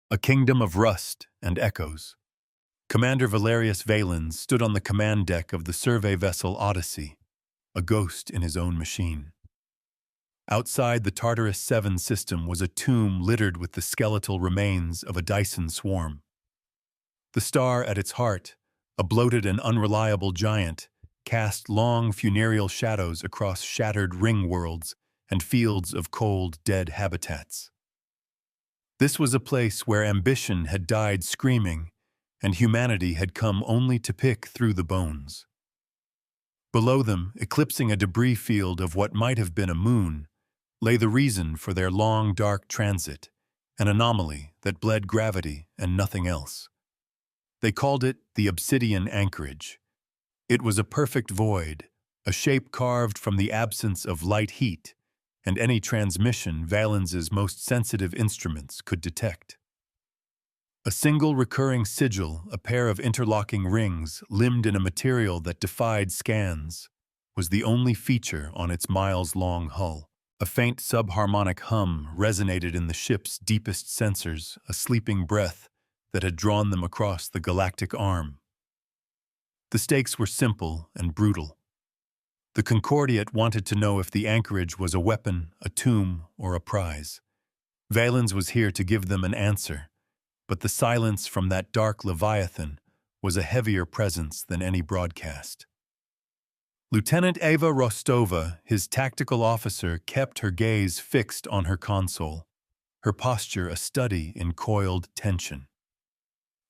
A kingdom of rust and echoes. Commander Valerius Valens stood on the command deck of the survey vessel Odyssey, a ghost in his own machine. Outside the Tartarus 7 system was a tomb littered with the skeletal remains of a Dyson swarm. The star at its heart, a bloated and unreliable giant, cast long funereal shadows across shattered ring worlds and fields of cold, dead habitats. This was a place where ambition had died screaming, and humanity had come only to pick through the bones. Below them, eclipsing a debris field of what might have been a moon, lay the reason for their long, dark transit, an anomaly that bled gravity and nothing else. They called it the Obsidian Anchorage. It was a perfect void, a shape carved from the absence of light heat, and any transmission Valens's most sensitive instruments could detect. A single recurring sigil, a pair of interlocking rings limned in a material that defied scans, was the only feature on its miles-long hull. A faint subharmonic hum resonated in the ship's deepest sensors, a sleeping breath that had drawn them across the galactic arm. The stakes were simple and brutal. The Concordiate wanted to know if the anchorage was a weapon, a tomb, or a prize. Valens was here to give them an answer, but the silence from that dark Leviathan was a heavier presence than any broadcast. Lieutenant Eva Rostova, his tactical officer, kept her gaze fixed on her console, her posture a study in coiled tension.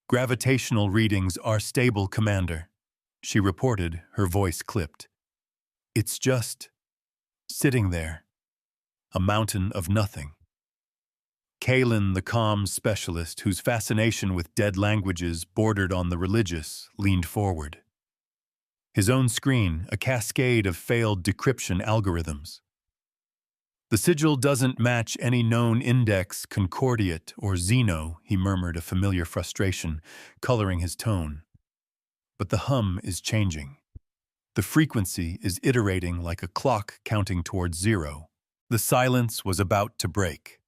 "Gravitational readings are stable, Commander," she reported, her voice clipped. "It's just sitting there, a mountain of nothing." Kalen, the comms specialist, whose fascination with dead languages bordered on the religious, leaned forward. His own screen, a cascade of failed decryption algorithms. "The sigil doesn't match any known index, Concordiate, or Xeno," he murmured, a familiar frustration coloring his tone. "But the hum is changing. The frequency is iterating like a clock counting towards zero." The silence was about to break.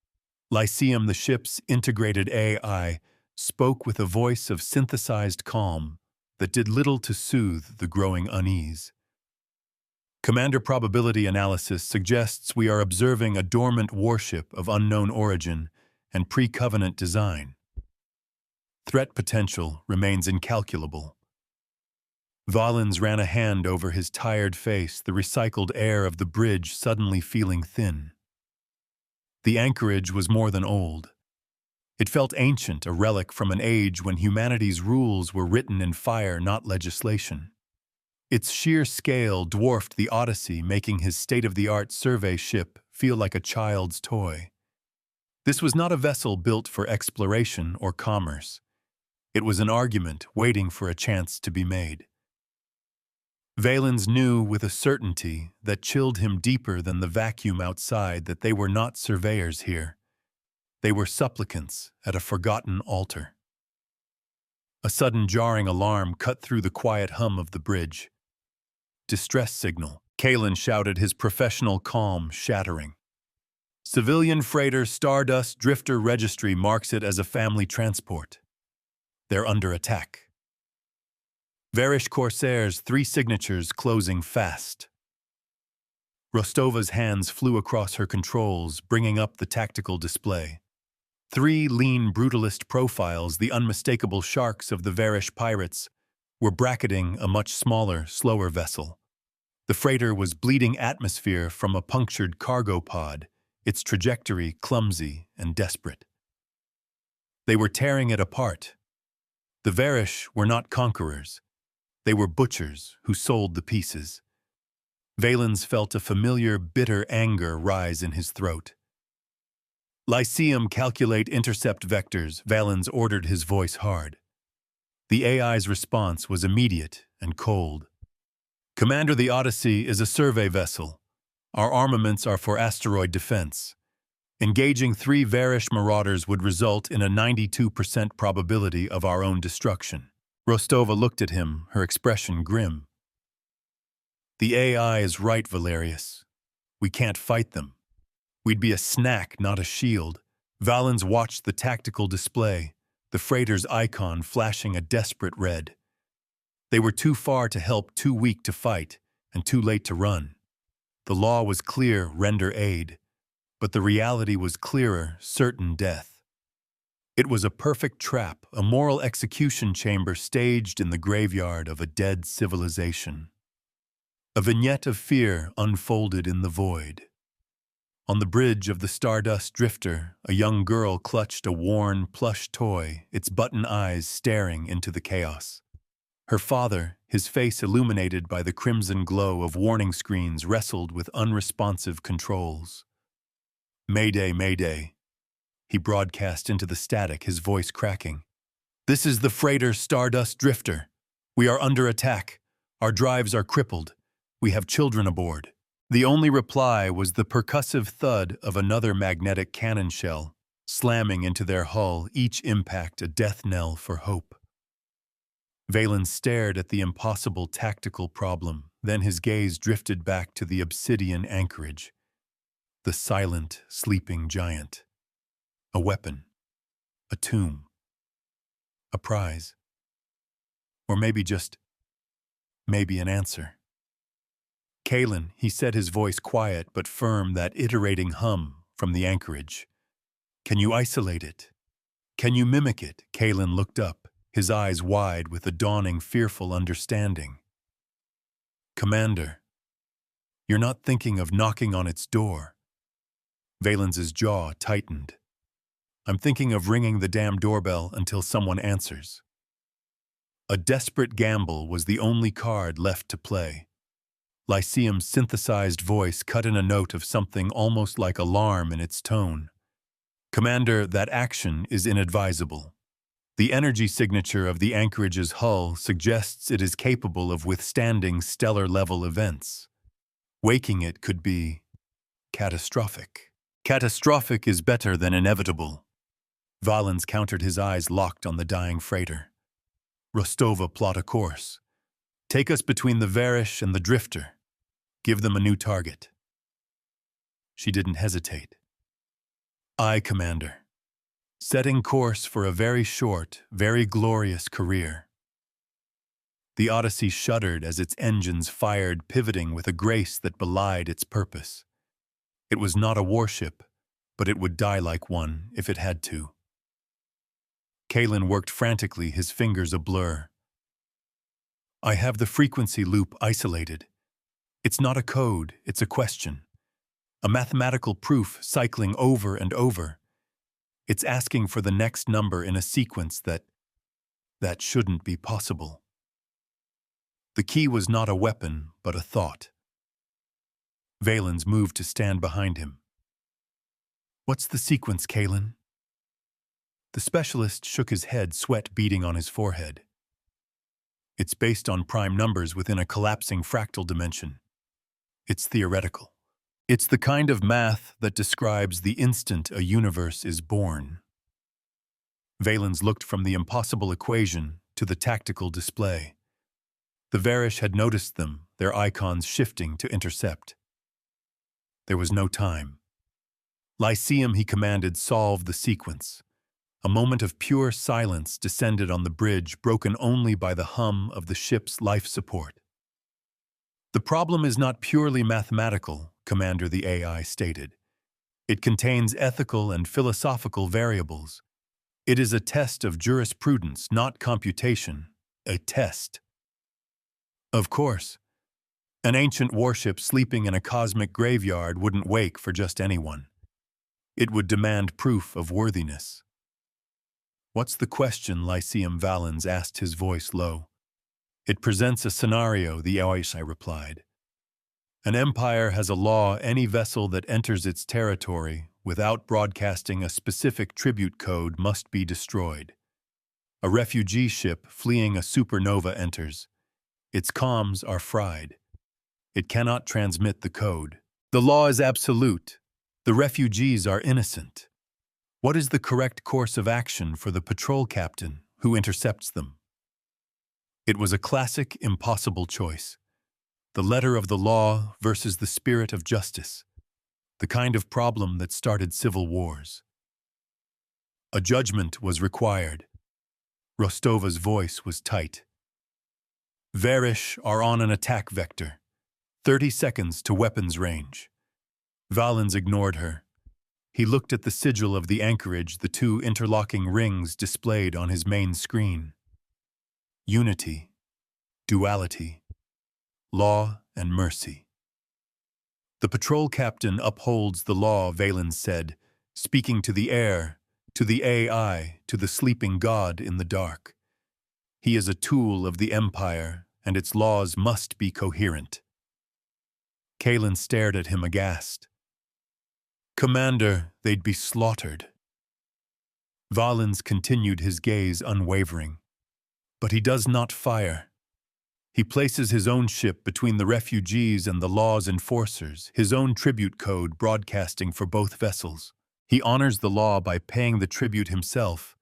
Lyceum, the ship's integrated AI, spoke with a voice of synthesized calm that did little to soothe the growing unease. "Commander, probability analysis suggests we are observing a dormant warship of unknown origin and pre-covenant design. Threat potential remains incalculable." Valens ran a hand over his tired face, the recycled air of the bridge suddenly feeling thin. The anchorage was more than old. It felt ancient, a relic from an age when humanity's rules were written in fire, not legislation. Its sheer scale dwarfed the Odyssey, making his state-of-the-art survey ship feel like a child's toy. This was not a vessel built for exploration or commerce. It was an argument waiting for a chance to be made. Valens knew with a certainty that chilled him deeper than the vacuum outside that they were not surveyors here. They were supplicants at a forgotten altar. A sudden jarring alarm cut through the quiet hum of the bridge. "Distress signal," Kalen shouted, his professional calm shattering. "Civilian freighter Stardust Drifter Registry marks it as a family transport. They're under attack. Varish Corsairs, 3 signatures closing fast." Rostova's hands flew across her controls, bringing up the tactical display. 3 lean brutalist profiles, the unmistakable sharks of the Varish pirates, were bracketing a much smaller, slower vessel. The freighter was bleeding atmosphere from a punctured cargo pod, its trajectory clumsy and desperate. They were tearing it apart. The Varish were not conquerors. They were butchers who sold the pieces. Valens felt a familiar, bitter anger rise in his throat. "Lyceum, calculate intercept vectors," Valens ordered, his voice hard. The AI's response was immediate and cold. "Commander, the Odyssey is a survey vessel. Our armaments are for asteroid defense. Engaging 3 Varish marauders would result in a 92% probability of our own destruction." Rostova looked at him, her expression grim. "The AI is right, Valerius. We can't fight them. We'd be a snack, not a shield. Valens watched the tactical display, the freighter's icon flashing a desperate red. They were too far to help, too weak to fight, and too late to run. The law was clear, render aid, but the reality was clearer, certain death. It was a perfect trap, a moral execution chamber staged in the graveyard of a dead civilization. A vignette of fear unfolded in the void. On the bridge of the Stardust Drifter, a young girl clutched a worn, plush toy, its button eyes staring into the chaos. Her father, his face illuminated by the crimson glow of warning screens, wrestled with unresponsive controls. "Mayday, mayday," he broadcast into the static, his voice cracking. "This is the freighter Stardust Drifter. We are under attack. Our drives are crippled. We have children aboard." The only reply was the percussive thud of another magnetic cannon shell, slamming into their hull, each impact a death knell for hope. Valens stared at the impossible tactical problem, then his gaze drifted back to the obsidian anchorage. The silent, sleeping giant. A weapon. A tomb. A prize. Or maybe maybe an answer. "Kalen," he said, his voice quiet but firm, that iterating hum from the anchorage. "Can you isolate it? Can you mimic it?" Kalen looked up, his eyes wide with a dawning fearful understanding. "Commander, you're not thinking of knocking on its door." Valens's jaw tightened. "I'm thinking of ringing the damn doorbell until someone answers." A desperate gamble was the only card left to play. Lyceum's synthesized voice cut in a note of something almost like alarm in its tone. "Commander, that action is inadvisable. The energy signature of the anchorage's hull suggests it is capable of withstanding stellar-level events. Waking it could be catastrophic. Catastrophic is better than inevitable." Valens countered, his eyes locked on the dying freighter. "Rostova, plot a course. Take us between the Varish and the Drifter. Give them a new target." She didn't hesitate. "Aye, Commander. Setting course for a very short, very glorious career." The Odyssey shuddered as its engines fired, pivoting with a grace that belied its purpose. It was not a warship, but it would die like one if it had to. Kalen worked frantically, his fingers a blur. "I have the frequency loop isolated. It's not a code, it's a question. A mathematical proof cycling over and over. It's asking for the next number in a sequence that shouldn't be possible." The key was not a weapon, but a thought. Valens moved to stand behind him. "What's the sequence, Kalen?" The specialist shook his head, sweat beading on his forehead. "It's based on prime numbers within a collapsing fractal dimension. It's theoretical. It's the kind of math that describes the instant a universe is born." Valens looked from the impossible equation to the tactical display. The Varish had noticed them, their icons shifting to intercept. There was no time. "Lyceum," he commanded, "solve the sequence." A moment of pure silence descended on the bridge, broken only by the hum of the ship's life support. "The problem is not purely mathematical," Commander, the AI stated. "It contains ethical and philosophical variables. It is a test of jurisprudence, not computation. A test." Of course. An ancient warship sleeping in a cosmic graveyard wouldn't wake for just anyone. It would demand proof of worthiness. "What's the question?" Lyceum Valens asked, his voice low. "It presents a scenario," the AI replied. "An empire has a law: any vessel that enters its territory without broadcasting a specific tribute code must be destroyed. A refugee ship fleeing a supernova enters. Its comms are fried. It cannot transmit the code. The law is absolute. The refugees are innocent. What is the correct course of action for the patrol captain who intercepts them?" It was a classic, impossible choice. The letter of the law versus the spirit of justice. The kind of problem that started civil wars. A judgment was required. Rostova's voice was tight. Varish are on an attack vector. 30 seconds to weapons range. Valens ignored her. He looked at the sigil of the anchorage, the two interlocking rings displayed on his main screen. Unity, duality, law and mercy. The patrol captain upholds the law, Valens said, speaking to the air, to the AI, to the sleeping god in the dark. He is a tool of the Empire, and its laws must be coherent. Kalen stared at him aghast. Commander, they'd be slaughtered. Valens continued his gaze unwavering. But he does not fire. He places his own ship between the refugees and the law's enforcers, his own tribute code broadcasting for both vessels. He honors the law by paying the tribute himself,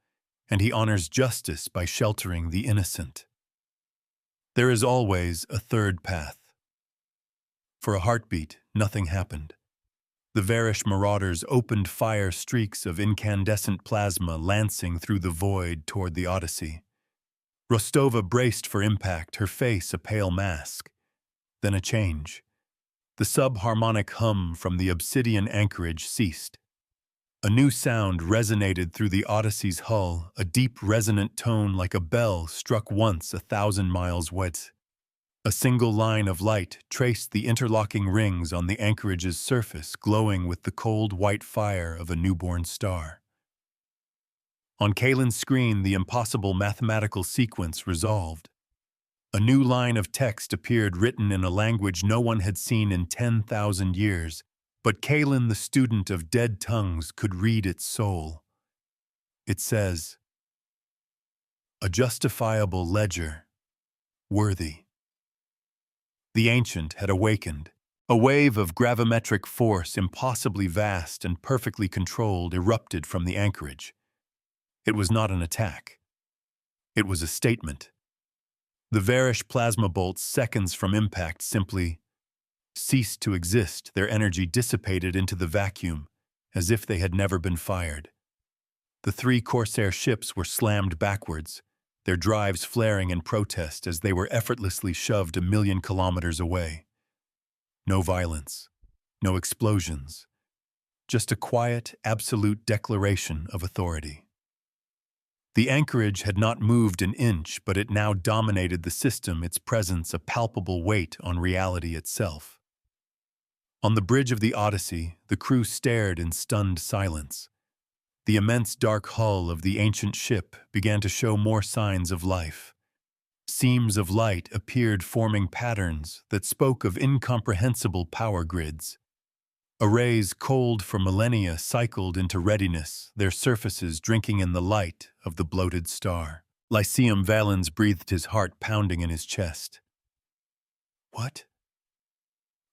and he honors justice by sheltering the innocent. There is always a third path. For a heartbeat, nothing happened. The Varish marauders opened fire, streaks of incandescent plasma lancing through the void toward the Odyssey. Rostova braced for impact, her face a pale mask. Then a change. The subharmonic hum from the obsidian anchorage ceased. A new sound resonated through the Odyssey's hull, a deep resonant tone like a bell struck once 1,000 miles wide. A single line of light traced the interlocking rings on the anchorage's surface, glowing with the cold white fire of a newborn star. On Kalen's screen, the impossible mathematical sequence resolved. A new line of text appeared, written in a language no one had seen in 10,000 years, but Kalen, the student of dead tongues, could read its soul. It says, "A justifiable ledger, worthy." The ancient had awakened. A wave of gravimetric force, impossibly vast and perfectly controlled, erupted from the anchorage. It was not an attack. It was a statement. The Varish plasma bolts, seconds from impact, simply ceased to exist, their energy dissipated into the vacuum, as if they had never been fired. The three Corsair ships were slammed backwards, their drives flaring in protest as they were effortlessly shoved 1,000,000 kilometers away. No violence, no explosions, just a quiet, absolute declaration of authority. The anchorage had not moved an inch, but it now dominated the system, its presence a palpable weight on reality itself. On the bridge of the Odyssey, the crew stared in stunned silence. The immense dark hull of the ancient ship began to show more signs of life. Seams of light appeared, forming patterns that spoke of incomprehensible power grids. Arrays cold for millennia cycled into readiness, their surfaces drinking in the light of the bloated star. Lyceum Valens breathed, his heart pounding in his chest. What?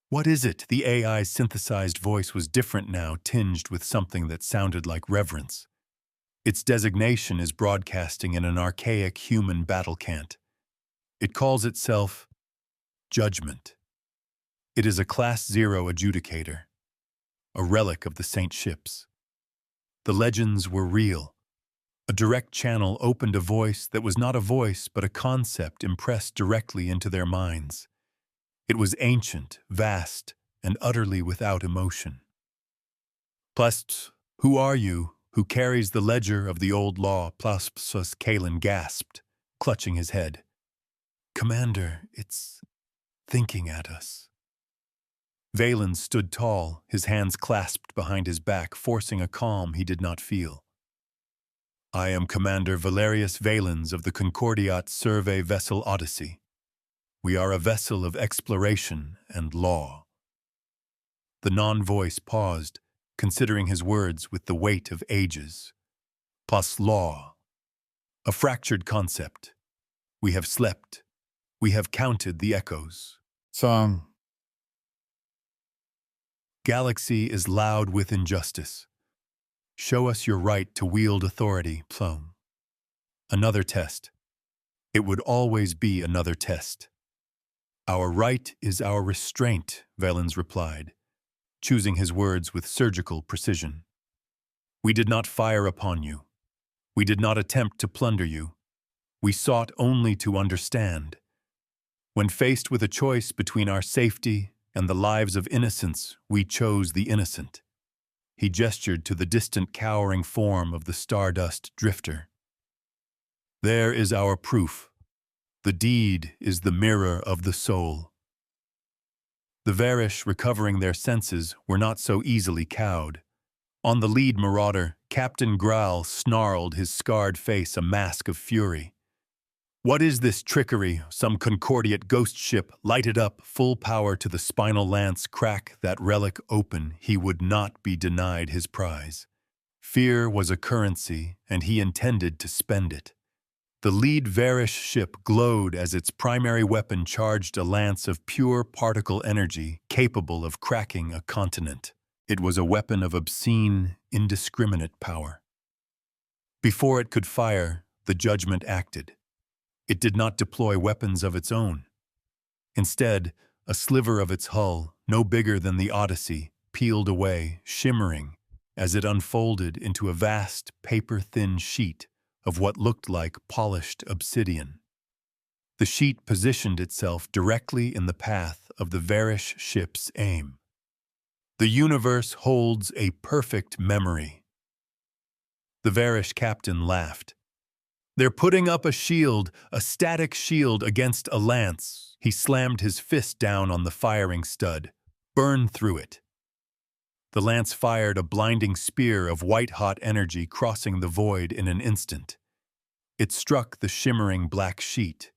What is it? The AI's synthesized voice was different now, tinged with something that sounded like reverence. Its designation is broadcasting in an archaic human battle cant. It calls itself Judgment. It is a Class 0 adjudicator, a relic of the Saint ships. The legends were real. A direct channel opened a voice that was not a voice but a concept impressed directly into their minds. It was ancient, vast, and utterly without emotion. Plus, who are you, who carries the ledger of the old law? Plus, Kalen gasped, clutching his head. Commander, it's thinking at us. Valens stood tall, his hands clasped behind his back, forcing a calm he did not feel. I am Commander Valerius Valens of the Concordiat survey vessel Odyssey. We are a vessel of exploration and law. The non-voice paused, considering his words with the weight of ages. Plus law. A fractured concept. We have slept. We have counted the echoes. Galaxy is loud with injustice. Show us your right to wield authority, Plum. Another test. It would always be another test. Our right is our restraint, Valens replied, choosing his words with surgical precision. We did not fire upon you. We did not attempt to plunder you. We sought only to understand. When faced with a choice between our safety and the lives of innocents, we chose the innocent." He gestured to the distant cowering form of the stardust drifter. "There is our proof. The deed is the mirror of the soul." The Varish, recovering their senses, were not so easily cowed. On the lead marauder, Captain Growl snarled, his scarred face a mask of fury. "What is this trickery? Some Concordiate ghost ship lighted up full power to the spinal lance. Crack that relic open. He would not be denied his prize. Fear was a currency, and he intended to spend it." The lead Varish ship glowed as its primary weapon charged a lance of pure particle energy capable of cracking a continent. It was a weapon of obscene, indiscriminate power. Before it could fire, the judgment acted. It did not deploy weapons of its own. Instead, a sliver of its hull, no bigger than the Odyssey, peeled away, shimmering, as it unfolded into a vast, paper-thin sheet of what looked like polished obsidian. The sheet positioned itself directly in the path of the Varish ship's aim. "The universe holds a perfect memory." The Varish captain laughed. "They're putting up a shield, a static shield against a lance." He slammed his fist down on the firing stud. "Burn through it." The lance fired a blinding spear of white-hot energy, crossing the void in an instant. It struck the shimmering black sheet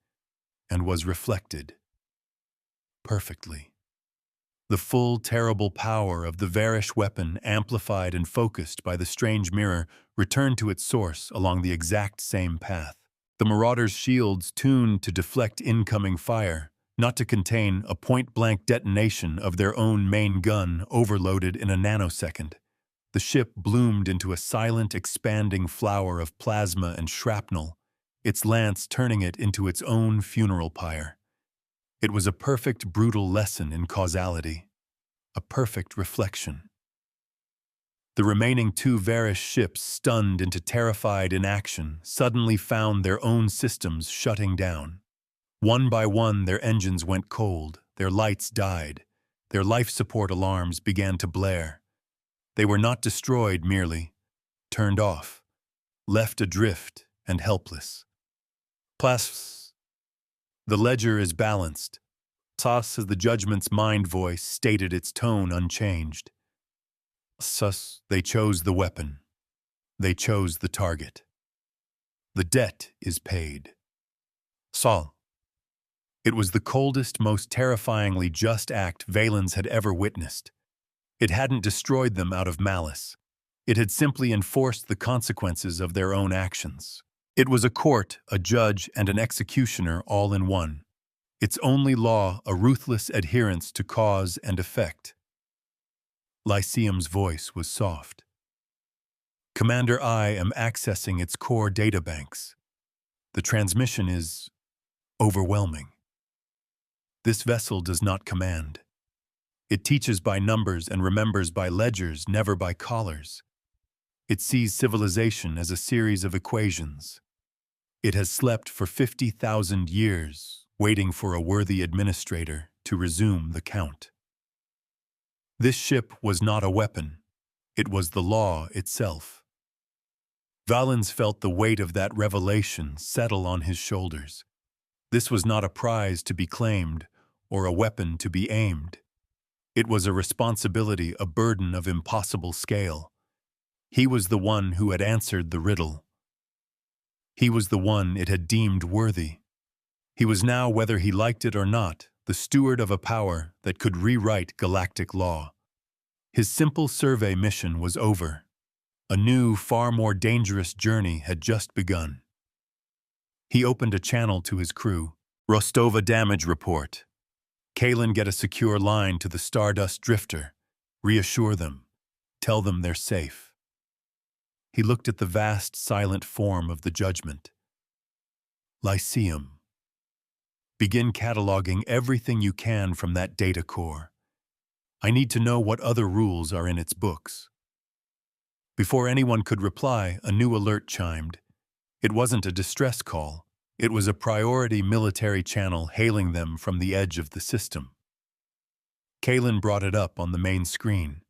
and was reflected perfectly. The full, terrible power of the Varish weapon, amplified and focused by the strange mirror, returned to its source along the exact same path. The Marauders' shields tuned to deflect incoming fire, not to contain a point-blank detonation of their own main gun overloaded in a nanosecond. The ship bloomed into a silent, expanding flower of plasma and shrapnel, its lance turning it into its own funeral pyre. It was a perfect, brutal lesson in causality, a perfect reflection. The remaining two Varish ships, stunned into terrified inaction, suddenly found their own systems shutting down. One by one, their engines went cold, their lights died, their life support alarms began to blare. They were not destroyed merely, turned off, left adrift and helpless. Plas. The ledger is balanced. Sas, as the judgment's mind voice stated, its tone unchanged. Sus, they chose the weapon. They chose the target. The debt is paid. Sol. It was the coldest, most terrifyingly just act Valens had ever witnessed. It hadn't destroyed them out of malice. It had simply enforced the consequences of their own actions. It was a court, a judge, and an executioner all in one. Its only law, a ruthless adherence to cause and effect. Lyceum's voice was soft. "Commander, I am accessing its core databanks. The transmission is overwhelming. This vessel does not command. It teaches by numbers and remembers by ledgers, never by collars. It sees civilization as a series of equations. It has slept for 50,000 years, waiting for a worthy administrator to resume the count." This ship was not a weapon. It was the law itself. Valens felt the weight of that revelation settle on his shoulders. This was not a prize to be claimed or a weapon to be aimed. It was a responsibility, a burden of impossible scale. He was the one who had answered the riddle. He was the one it had deemed worthy. He was now, whether he liked it or not, the steward of a power that could rewrite galactic law. His simple survey mission was over. A new, far more dangerous journey had just begun. He opened a channel to his crew. "Rostova damage report. Kalen, get a secure line to the Stardust Drifter. Reassure them. Tell them they're safe." He looked at the vast, silent form of the judgment. "Lyceum. Begin cataloging everything you can from that data core. I need to know what other rules are in its books." Before anyone could reply, a new alert chimed. It wasn't a distress call. It was a priority military channel hailing them from the edge of the system. Kalen brought it up on the main screen.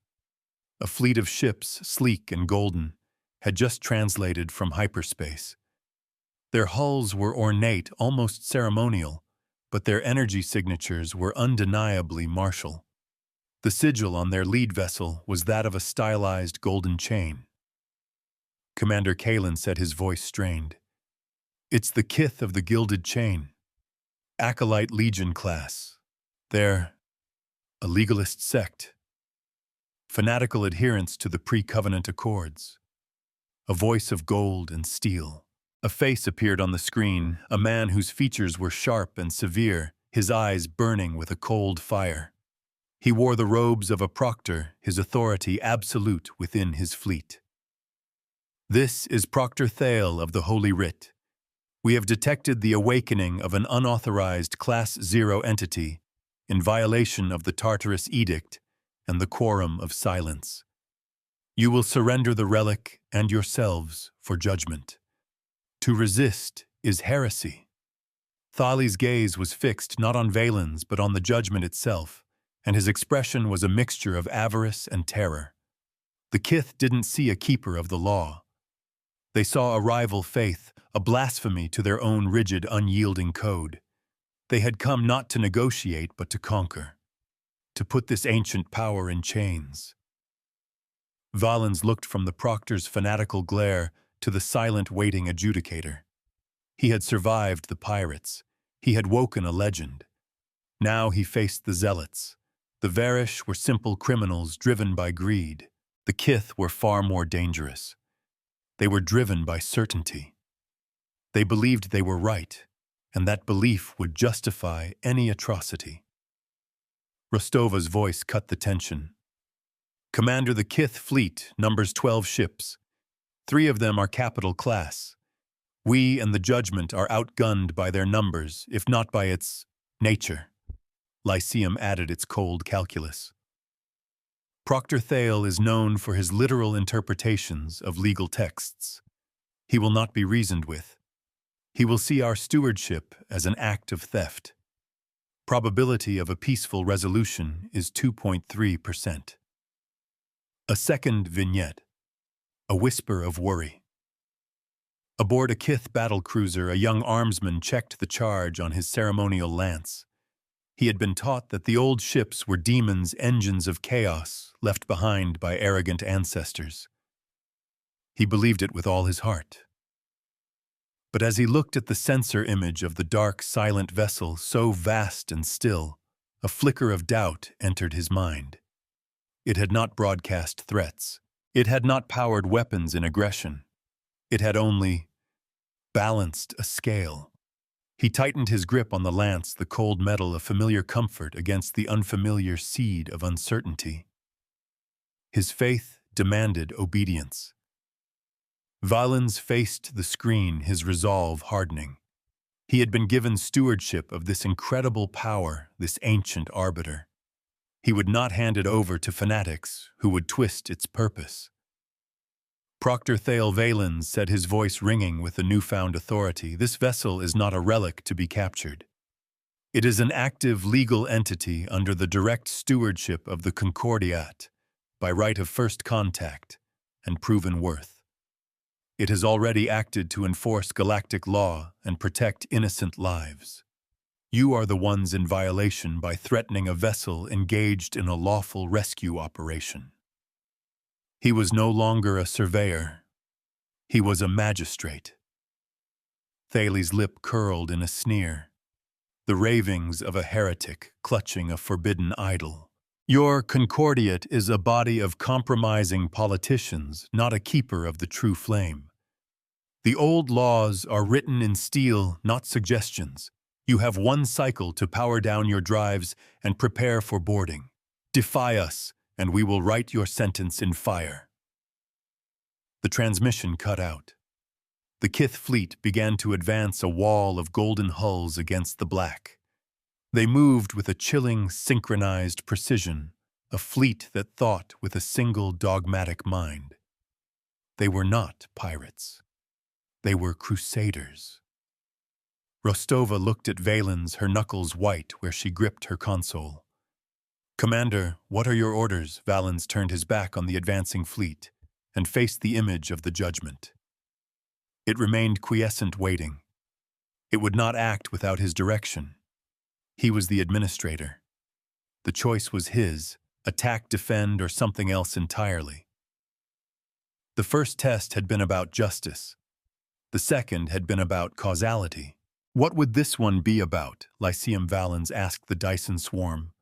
A fleet of ships, sleek and golden, had just translated from hyperspace. Their hulls were ornate, almost ceremonial, but their energy signatures were undeniably martial. The sigil on their lead vessel was that of a stylized golden chain. Commander Kalen said, his voice strained. "It's the kith of the Gilded Chain. Acolyte Legion class. They're a legalist sect. Fanatical adherence to the pre-covenant accords." A voice of gold and steel. A face appeared on the screen, a man whose features were sharp and severe, his eyes burning with a cold fire. He wore the robes of a proctor, his authority absolute within his fleet. "This is Proctor Thale of the Holy Writ. We have detected the awakening of an unauthorized Class 0 entity in violation of the Tartarus Edict and the Quorum of Silence. You will surrender the relic and yourselves for judgment. To resist is heresy." Thali's gaze was fixed not on Valens but on the judgment itself, and his expression was a mixture of avarice and terror. The kith didn't see a keeper of the law. They saw a rival faith, a blasphemy to their own rigid, unyielding code. They had come not to negotiate but to conquer, to put this ancient power in chains. Valens looked from the proctor's fanatical glare to the silent, waiting adjudicator. He had survived the pirates. He had woken a legend. Now he faced the zealots. The Varish were simple criminals driven by greed. The kith were far more dangerous. They were driven by certainty. They believed they were right, and that belief would justify any atrocity. Rostova's voice cut the tension. "Commander, the kith fleet numbers 12 ships. 3 of them are capital class. We and the Judgment are outgunned by their numbers, if not by its nature." Lyceum added its cold calculus. "Proctor Thale is known for his literal interpretations of legal texts. He will not be reasoned with. He will see our stewardship as an act of theft. Probability of a peaceful resolution is 2.3%. A second vignette. A whisper of worry. Aboard a kith battlecruiser, a young armsman checked the charge on his ceremonial lance. He had been taught that the old ships were demons, engines of chaos, left behind by arrogant ancestors. He believed it with all his heart. But as he looked at the sensor image of the dark, silent vessel, so vast and still, a flicker of doubt entered his mind. It had not broadcast threats. It had not powered weapons in aggression. It had only balanced a scale. He tightened his grip on the lance, the cold metal of familiar comfort against the unfamiliar seed of uncertainty. His faith demanded obedience. Valens faced the screen, his resolve hardening. He had been given stewardship of this incredible power, this ancient arbiter. He would not hand it over to fanatics who would twist its purpose. Proctor Thale Valens said, his voice ringing with a newfound authority, "This vessel is not a relic to be captured. It is an active legal entity under the direct stewardship of the Concordiat, by right of first contact and proven worth. It has already acted to enforce galactic law and protect innocent lives. You are the ones in violation by threatening a vessel engaged in a lawful rescue operation." He was no longer a surveyor. He was a magistrate. Thales' lip curled in a sneer. The ravings of a heretic clutching a forbidden idol. "Your Concordiate is a body of compromising politicians, not a keeper of the true flame. The old laws are written in steel, not suggestions. You have 1 cycle to power down your drives and prepare for boarding. Defy us, and we will write your sentence in fire." The transmission cut out. The kith fleet began to advance, a wall of golden hulls against the black. They moved with a chilling, synchronized precision, a fleet that thought with a single dogmatic mind. They were not pirates. They were crusaders. Rostova looked at Valens, her knuckles white where she gripped her console. "Commander, what are your orders?" Valens turned his back on the advancing fleet and faced the image of the judgment. It remained quiescent, waiting. It would not act without his direction. He was the administrator. The choice was his: attack, defend, or something else entirely. The first test had been about justice. The second had been about causality. What would this one be about? Lyceum Valens asked the Dyson swarm.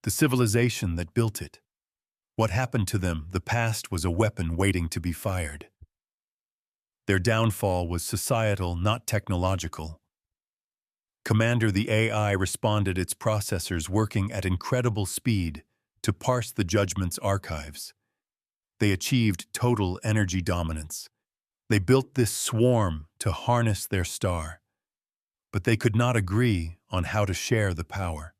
The civilization that built it. What happened to them? The past was a weapon waiting to be fired. Their downfall was societal, not technological. Commander, the AI responded, its processors working at incredible speed to parse the judgment's archives. They achieved total energy dominance. They built this swarm to harness their star, but they could not agree on how to share the power.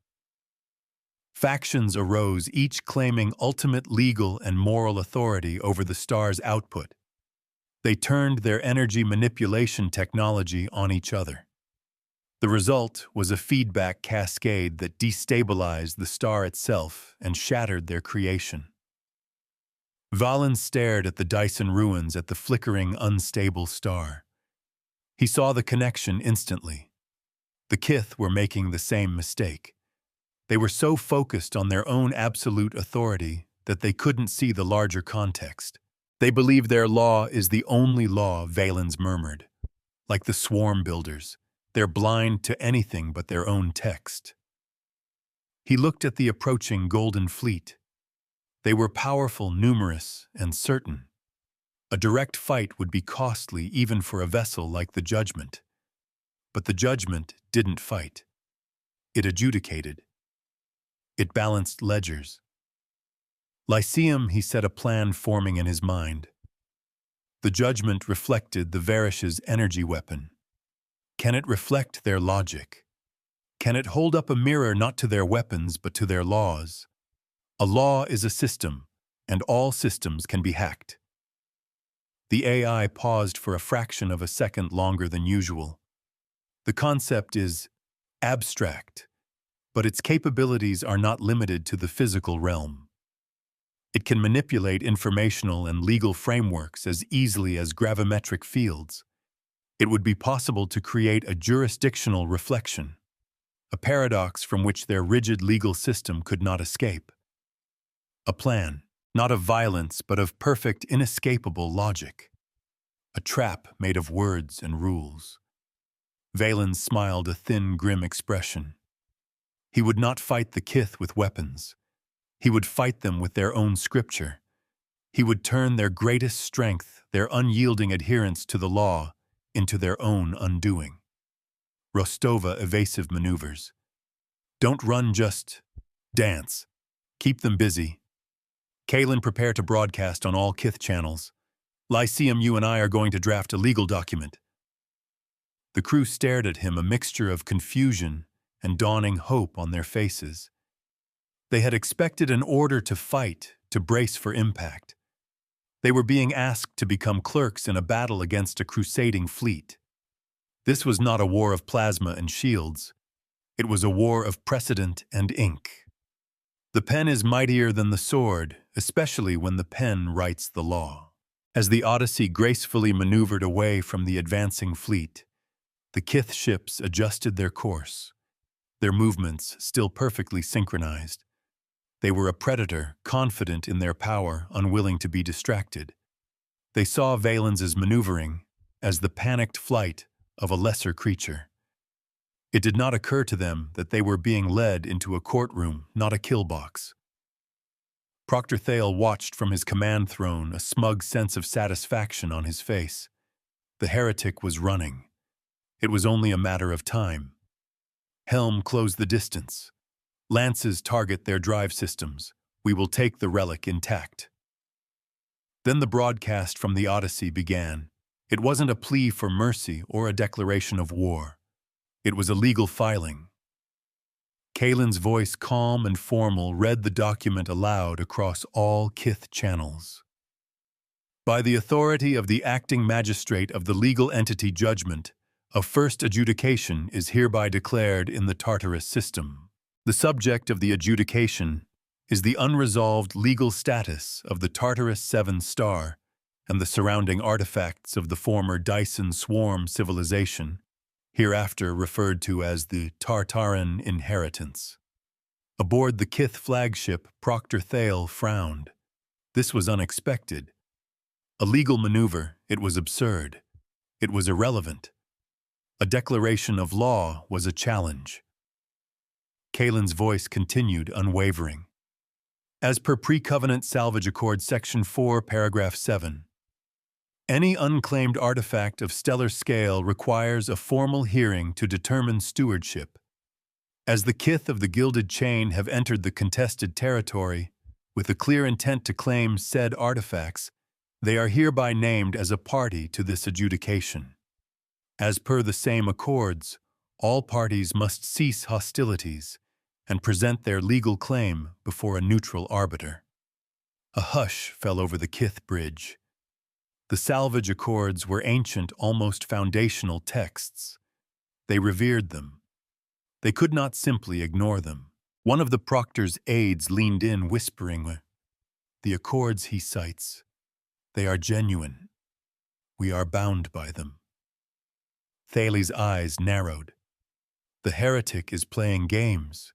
Factions arose, each claiming ultimate legal and moral authority over the star's output. They turned their energy manipulation technology on each other. The result was a feedback cascade that destabilized the star itself and shattered their creation. Valens stared at the Dyson ruins, at the flickering, unstable star. He saw the connection instantly. The Kith were making the same mistake. They were so focused on their own absolute authority that they couldn't see the larger context. They believe their law is the only law, Valens murmured. Like the swarm builders, they're blind to anything but their own text. He looked at the approaching Golden Fleet. They were powerful, numerous, and certain. A direct fight would be costly even for a vessel like the Judgment. But the Judgment didn't fight. It adjudicated. It balanced ledgers. Lyceum, he said, a plan forming in his mind. The Judgment reflected the Varish's energy weapon. Can it reflect their logic? Can it hold up a mirror not to their weapons but to their laws? A law is a system, and all systems can be hacked. The AI paused for a fraction of a second longer than usual. The concept is abstract, but its capabilities are not limited to the physical realm. It can manipulate informational and legal frameworks as easily as gravimetric fields. It would be possible to create a jurisdictional reflection, a paradox from which their rigid legal system could not escape. A plan, not of violence, but of perfect, inescapable logic. A trap made of words and rules. Valens smiled, a thin, grim expression. He would not fight the Kith with weapons. He would fight them with their own scripture. He would turn their greatest strength, their unyielding adherence to the law, into their own undoing. Rostova, evasive maneuvers. Don't run, just dance. Keep them busy. Kalen, prepare to broadcast on all Kith channels. Lyceum, you and I are going to draft a legal document. The crew stared at him, a mixture of confusion and dawning hope on their faces. They had expected an order to fight, to brace for impact. They were being asked to become clerks in a battle against a crusading fleet. This was not a war of plasma and shields. It was a war of precedent and ink. The pen is mightier than the sword, especially when the pen writes the law. As the Odyssey gracefully maneuvered away from the advancing fleet, the Kith ships adjusted their course, their movements still perfectly synchronized. They were a predator, confident in their power, unwilling to be distracted. They saw Valens's maneuvering as the panicked flight of a lesser creature. It did not occur to them that they were being led into a courtroom, not a kill box. Proctor Thale watched from his command throne, a smug sense of satisfaction on his face. The heretic was running. It was only a matter of time. Helm, close the distance. Lances target their drive systems. We will take the relic intact. Then the broadcast from the Odyssey began. It wasn't a plea for mercy or a declaration of war. It was a legal filing. Kalen's voice, calm and formal, read the document aloud across all Kith channels. By the authority of the acting magistrate of the legal entity judgment, a first adjudication is hereby declared in the Tartarus system. The subject of the adjudication is the unresolved legal status of the Tartarus 7 star and the surrounding artifacts of the former Dyson swarm civilization, hereafter referred to as the Tartaran inheritance. Aboard the Kith flagship, Proctor Thale frowned. This was unexpected. A legal maneuver, it was absurd. It was irrelevant. A declaration of law was a challenge. Kalen's voice continued unwavering. As per Pre-Covenant Salvage Accord Section 4, Paragraph 7, any unclaimed artifact of stellar scale requires a formal hearing to determine stewardship. As the Kith of the Gilded Chain have entered the contested territory, with a clear intent to claim said artifacts, they are hereby named as a party to this adjudication. As per the same accords, all parties must cease hostilities and present their legal claim before a neutral arbiter. A hush fell over the Kith bridge. The salvage accords were ancient, almost foundational texts. They revered them. They could not simply ignore them. One of the proctor's aides leaned in, whispering, "The accords he cites, they are genuine. We are bound by them." Thale's eyes narrowed. The heretic is playing games.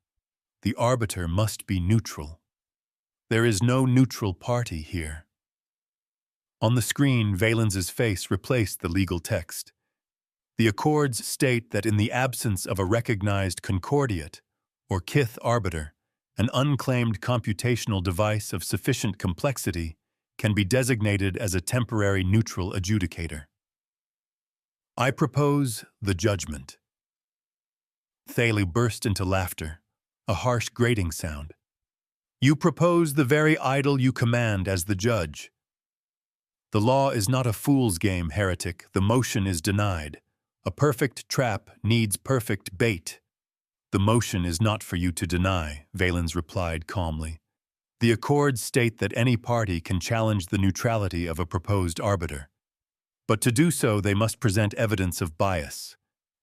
The arbiter must be neutral. There is no neutral party here. On the screen, Valens's face replaced the legal text. The accords state that in the absence of a recognized concordiate, or Kith arbiter, an unclaimed computational device of sufficient complexity can be designated as a temporary neutral adjudicator. I propose the judgment. Thale burst into laughter, a harsh grating sound. You propose the very idol you command as the judge. The law is not a fool's game, heretic. The motion is denied. A perfect trap needs perfect bait. The motion is not for you to deny, Valens replied calmly. The accords state that any party can challenge the neutrality of a proposed arbiter. But to do so, they must present evidence of bias.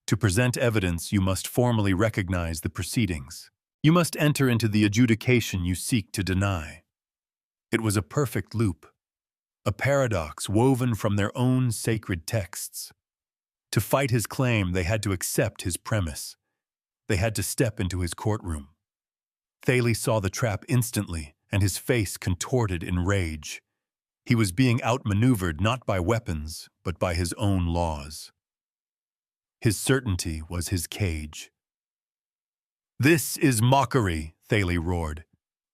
To present evidence, you must formally recognize the proceedings. You must enter into the adjudication you seek to deny. It was a perfect loop, a paradox woven from their own sacred texts. To fight his claim, they had to accept his premise. They had to step into his courtroom. Thale saw the trap instantly, and his face contorted in rage. He was being outmaneuvered not by weapons, but by his own laws. His certainty was his cage. "This is mockery," Thale roared.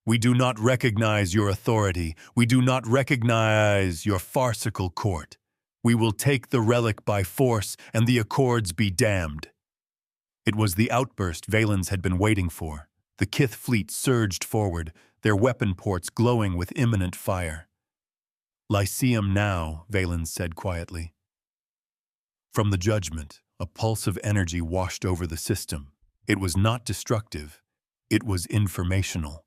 "We do not recognize your authority. We do not recognize your farcical court. We will take the relic by force, and the accords be damned." It was the outburst Valens had been waiting for. The Kith fleet surged forward, their weapon ports glowing with imminent fire. "Lyceum now," Valens said quietly. From the judgment, a pulse of energy washed over the system. It was not destructive. It was informational.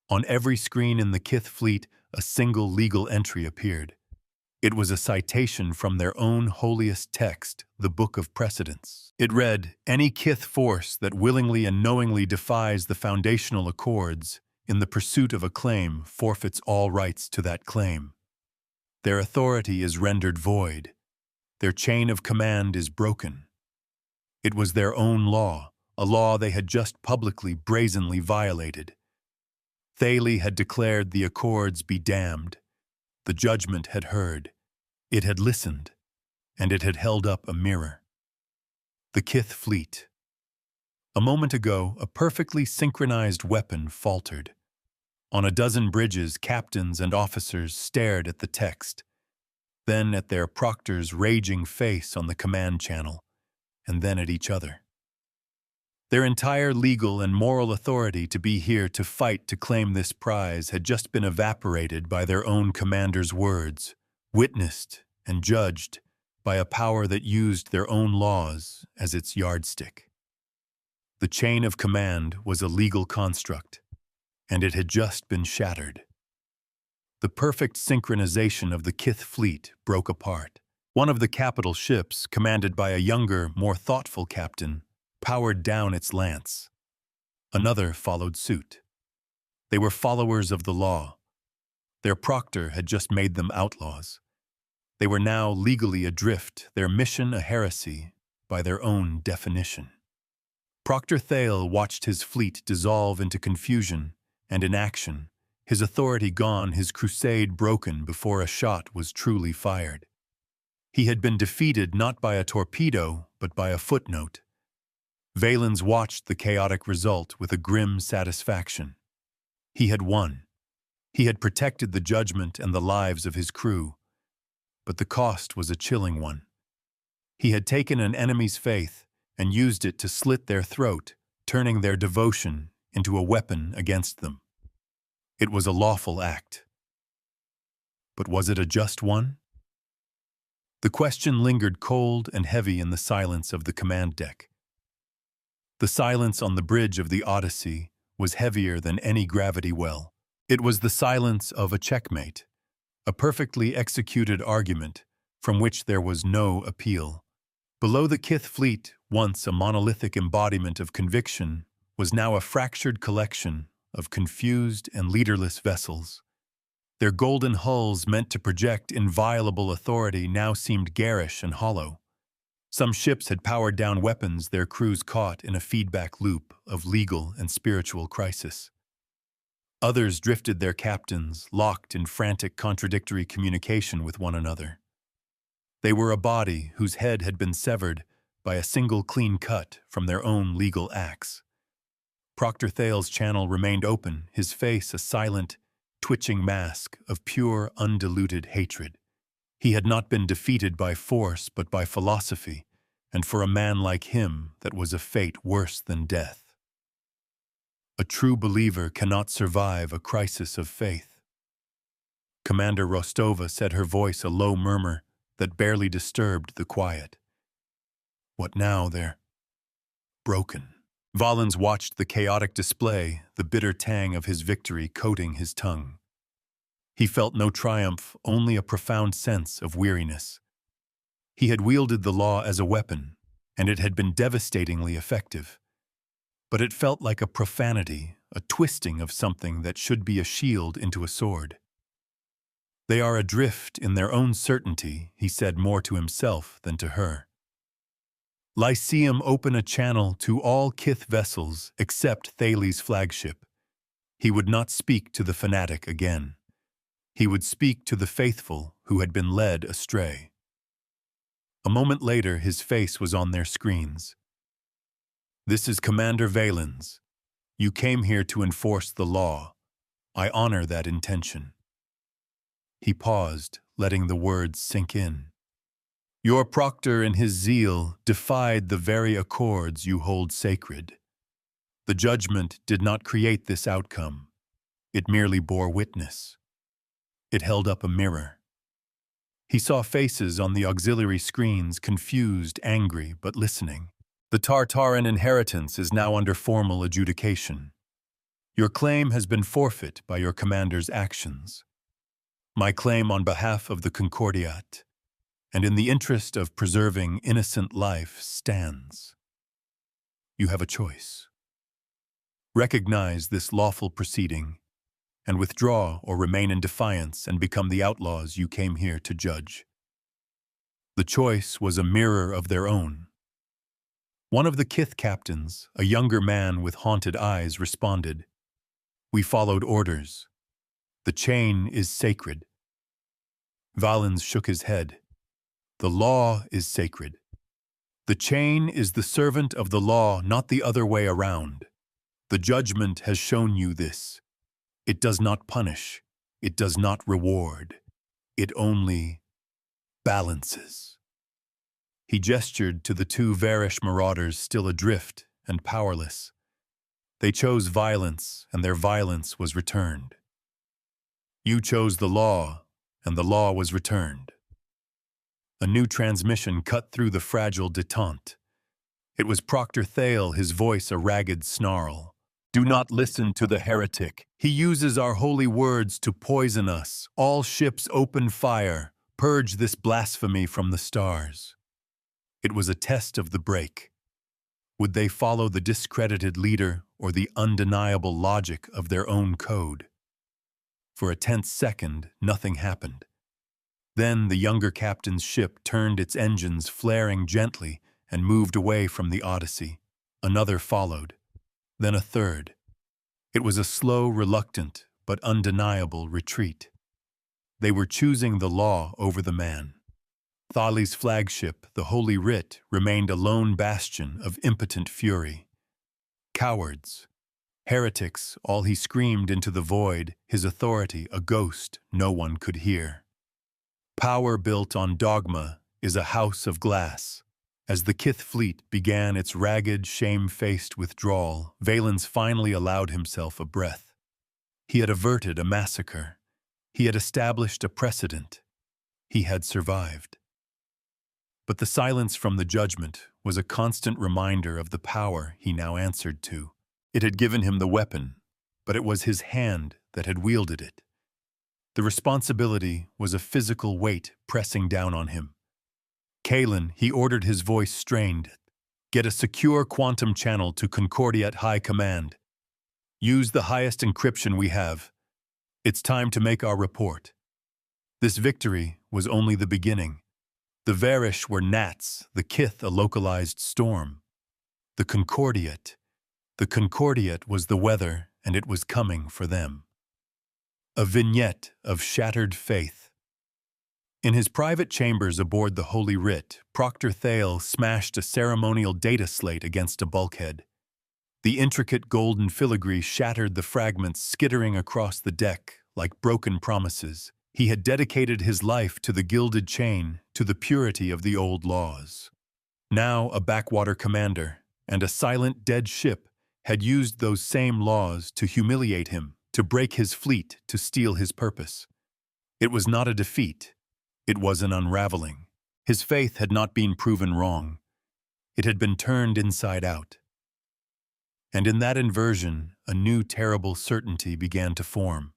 On every screen in the Kith fleet, a single legal entry appeared. It was a citation from their own holiest text, the Book of Precedents. It read, "Any Kith force that willingly and knowingly defies the foundational accords in the pursuit of a claim forfeits all rights to that claim. Their authority is rendered void. Their chain of command is broken." It was their own law, a law they had just publicly, brazenly violated. Thale had declared the accords be damned. The judgment had heard. It had listened, and it had held up a mirror. The Kith fleet. A moment ago, a perfectly synchronized weapon faltered. On a dozen bridges, captains and officers stared at the text, then at their proctor's raging face on the command channel, and then at each other. Their entire legal and moral authority to be here to fight to claim this prize had just been evaporated by their own commander's words, witnessed and judged by a power that used their own laws as its yardstick. The chain of command was a legal construct, and it had just been shattered. The perfect synchronization of the Kith fleet broke apart. One of the capital ships, commanded by a younger, more thoughtful captain, powered down its lance. Another followed suit. They were followers of the law. Their proctor had just made them outlaws. They were now legally adrift, their mission a heresy by their own definition. Proctor Thale watched his fleet dissolve into confusion and inaction, his authority gone, his crusade broken before a shot was truly fired. He had been defeated not by a torpedo, but by a footnote. Valens watched the chaotic result with a grim satisfaction. He had won. He had protected the judgment and the lives of his crew. But the cost was a chilling one. He had taken an enemy's faith and used it to slit their throat, turning their devotion into a weapon against them. It was a lawful act. But was it a just one? The question lingered cold and heavy in the silence of the command deck. The silence on the bridge of the Odyssey was heavier than any gravity well. It was the silence of a checkmate, a perfectly executed argument from which there was no appeal. Below the Kith fleet, once a monolithic embodiment of conviction, was now a fractured collection of confused and leaderless vessels. Their golden hulls meant to project inviolable authority now seemed garish and hollow. Some ships had powered down weapons their crews caught in a feedback loop of legal and spiritual crisis. Others drifted their captains, locked in frantic contradictory communication with one another. They were a body whose head had been severed by a single clean cut from their own legal axe. Proctor Thale's channel remained open, his face a silent, twitching mask of pure, undiluted hatred. He had not been defeated by force but by philosophy, and for a man like him that was a fate worse than death. A true believer cannot survive a crisis of faith. Commander Rostova said, her voice a low murmur that barely disturbed the quiet. What now, they're broken. Valens watched the chaotic display, the bitter tang of his victory coating his tongue. He felt no triumph, only a profound sense of weariness. He had wielded the law as a weapon, and it had been devastatingly effective. But it felt like a profanity, a twisting of something that should be a shield into a sword. They are adrift in their own certainty, he said more to himself than to her. Lyceum open a channel to all Kith vessels except Thales' flagship. He would not speak to the fanatic again. He would speak to the faithful who had been led astray. A moment later, his face was on their screens. This is Commander Valens. You came here to enforce the law. I honor that intention. He paused, letting the words sink in. Your proctor in his zeal defied the very accords you hold sacred. The judgment did not create this outcome. It merely bore witness. It held up a mirror. He saw faces on the auxiliary screens, confused, angry, but listening. The Tartaran inheritance is now under formal adjudication. Your claim has been forfeit by your commander's actions. My claim on behalf of the Concordiat, and in the interest of preserving innocent life, stands. You have a choice. Recognize this lawful proceeding, and withdraw or remain in defiance and become the outlaws you came here to judge. The choice was a mirror of their own. One of the Kith captains, a younger man with haunted eyes, responded, We followed orders. The chain is sacred. Valens shook his head. The law is sacred. The chain is the servant of the law, not the other way around. The judgment has shown you this. It does not punish. It does not reward. It only balances. He gestured to the two Varish marauders still adrift and powerless. They chose violence, and their violence was returned. You chose the law, and the law was returned. A new transmission cut through the fragile detente. It was Proctor Thale, his voice a ragged snarl. Do not listen to the heretic. He uses our holy words to poison us. All ships open fire. Purge this blasphemy from the stars. It was a test of the break. Would they follow the discredited leader or the undeniable logic of their own code? For a tense second, nothing happened. Then the younger captain's ship turned its engines, flaring gently, and moved away from the Odyssey. Another followed, then a third. It was a slow, reluctant, but undeniable retreat. They were choosing the law over the man. Thali's flagship, the Holy Writ, remained a lone bastion of impotent fury. Cowards. Heretics, all he screamed into the void, his authority a ghost no one could hear. Power built on dogma is a house of glass. As the Kith fleet began its ragged, shame-faced withdrawal, Valens finally allowed himself a breath. He had averted a massacre. He had established a precedent. He had survived. But the silence from the judgment was a constant reminder of the power he now answered to. It had given him the weapon, but it was his hand that had wielded it. The responsibility was a physical weight pressing down on him. Kalen, he ordered, his voice strained. Get a secure quantum channel to Concordia at High Command. Use the highest encryption we have. It's time to make our report. This victory was only the beginning. The Varish were gnats, the Kith a localized storm. The Concordiate was the weather, and it was coming for them. A vignette of shattered faith. In his private chambers aboard the Holy Writ, Proctor Thale smashed a ceremonial data slate against a bulkhead. The intricate golden filigree shattered, the fragments skittering across the deck like broken promises. He had dedicated his life to the gilded chain, to the purity of the old laws. Now a backwater commander and a silent dead ship had used those same laws to humiliate him, to break his fleet, to steal his purpose. It was not a defeat. It was an unraveling. His faith had not been proven wrong. It had been turned inside out. And in that inversion, a new terrible certainty began to form.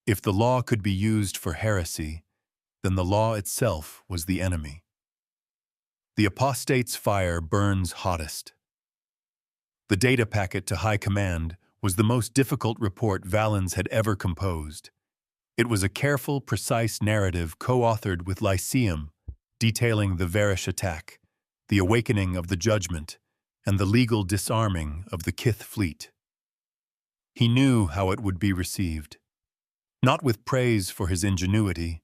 If the law could be used for heresy, then the law itself was the enemy. The apostate's fire burns hottest. The data packet to High Command was the most difficult report Valens had ever composed. It was a careful, precise narrative co-authored with Lyceum, detailing the Varish attack, the awakening of the Judgment, and the legal disarming of the Kith fleet. He knew how it would be received, not with praise for his ingenuity,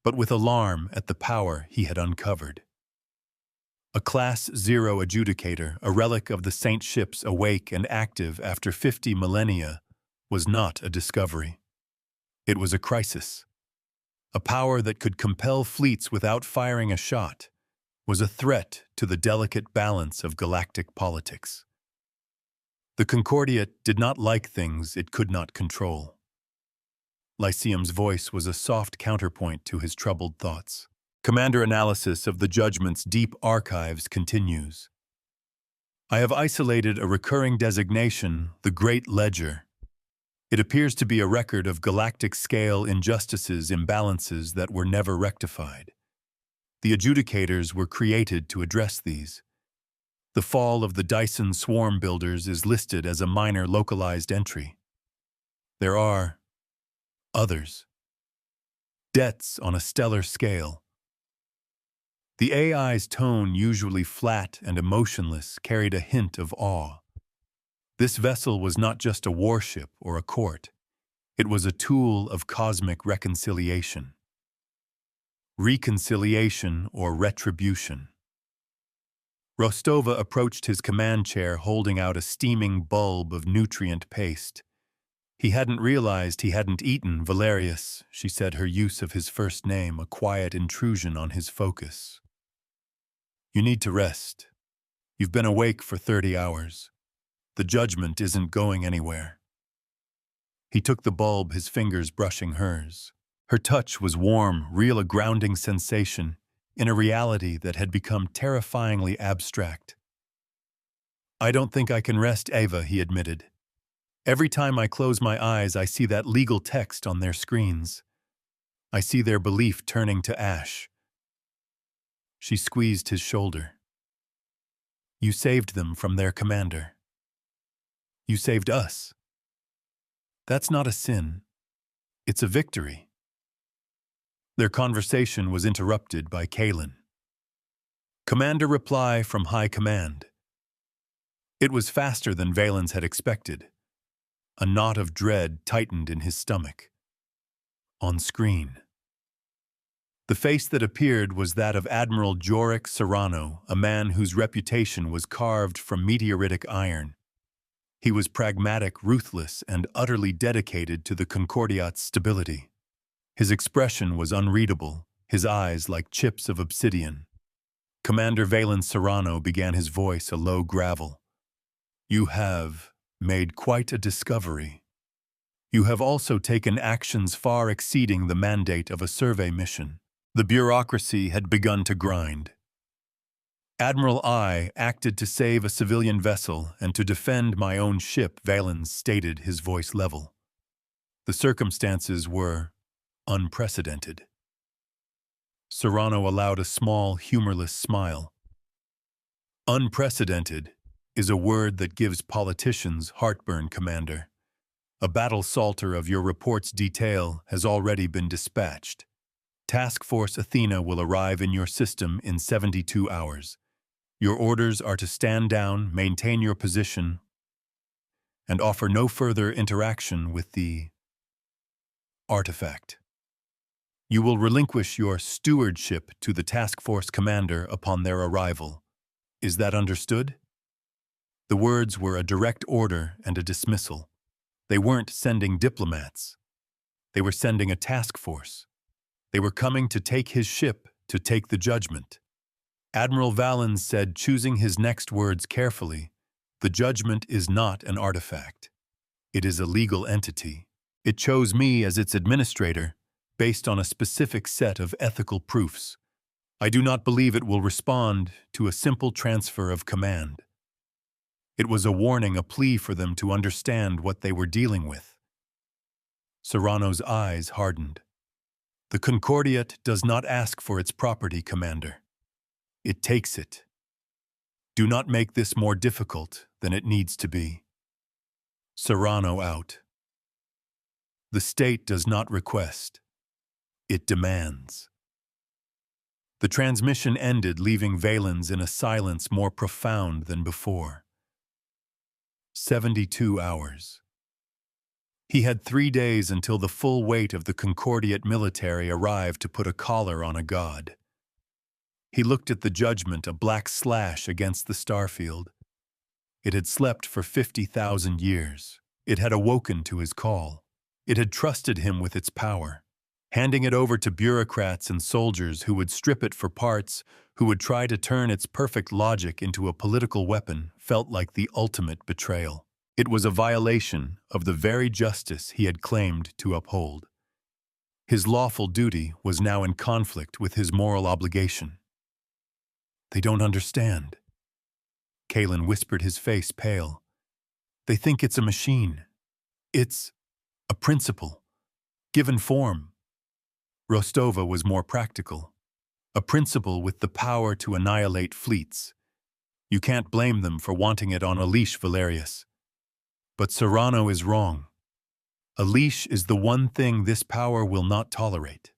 but with alarm at the power he had uncovered. A Class 0 adjudicator, a relic of the Saint ships awake and active after 50 millennia, was not a discovery. It was a crisis. A power that could compel fleets without firing a shot was a threat to the delicate balance of galactic politics. The Concordiate did not like things it could not control. Lyceum's voice was a soft counterpoint to his troubled thoughts. Commander analysis of the Judgment's deep archives continues. I have isolated a recurring designation, the Great Ledger. It appears to be a record of galactic-scale injustices, imbalances that were never rectified. The adjudicators were created to address these. The fall of the Dyson swarm builders is listed as a minor localized entry. There are others. Debts on a stellar scale. The AI's tone, usually flat and emotionless, carried a hint of awe. This vessel was not just a warship or a court. It was a tool of cosmic reconciliation. Reconciliation or retribution. Rostova approached his command chair holding out a steaming bulb of nutrient paste. He hadn't realized he hadn't eaten. Valerius, she said, her use of his first name a quiet intrusion on his focus. You need to rest. You've been awake for 30 hours. The Judgment isn't going anywhere. He took the bulb, his fingers brushing hers. Her touch was warm, real, a grounding sensation in a reality that had become terrifyingly abstract. I don't think I can rest, Ava, he admitted. Every time I close my eyes, I see that legal text on their screens. I see their belief turning to ash. She squeezed his shoulder. You saved them from their commander. You saved us. That's not a sin. It's a victory. Their conversation was interrupted by Kalen. Commander reply from High Command. It was faster than Valens had expected. A knot of dread tightened in his stomach. On screen. The face that appeared was that of Admiral Jorik Serrano, a man whose reputation was carved from meteoritic iron. He was pragmatic, ruthless, and utterly dedicated to the Concordiat's stability. His expression was unreadable, his eyes like chips of obsidian. Commander Valens Serrano began his voice a low gravel. You have made quite a discovery. You have also taken actions far exceeding the mandate of a survey mission. The bureaucracy had begun to grind. Admiral I acted to save a civilian vessel and to defend my own ship, Valens stated, his voice level. The circumstances were unprecedented. Serrano allowed a small, humorless smile. Unprecedented is a word that gives politicians heartburn, Commander. A battle salter of your report's detail has already been dispatched. Task Force Athena will arrive in your system in 72 hours. Your orders are to stand down, maintain your position, and offer no further interaction with the artifact. You will relinquish your stewardship to the Task Force commander upon their arrival. Is that understood? The words were a direct order and a dismissal. They weren't sending diplomats. They were sending a task force. They were coming to take his ship, to take the judgment. Admiral Valens said, choosing his next words carefully, the judgment is not an artifact. It is a legal entity. It chose me as its administrator, based on a specific set of ethical proofs. I do not believe it will respond to a simple transfer of command. It was a warning, a plea for them to understand what they were dealing with. Serrano's eyes hardened. The Concordiat does not ask for its property, Commander. It takes it. Do not make this more difficult than it needs to be. Serrano out. The state does not request. It demands. The transmission ended, leaving Valens in a silence more profound than before. 72 hours. He had 3 days until the full weight of the Concordiat military arrived to put a collar on a god. He looked at the judgment, a black slash against the starfield. It had slept for 50,000 years. It had awoken to his call. It had trusted him with its power, handing it over to bureaucrats and soldiers who would strip it for parts, who would try to turn its perfect logic into a political weapon, felt like the ultimate betrayal. It was a violation of the very justice he had claimed to uphold. His lawful duty was now in conflict with his moral obligation. They don't understand. Kalen whispered, his face pale. They think it's a machine. It's a principle, given form. Rostova was more practical. A principle with the power to annihilate fleets. You can't blame them for wanting it on a leash, Valerius. But Serrano is wrong. A leash is the one thing this power will not tolerate.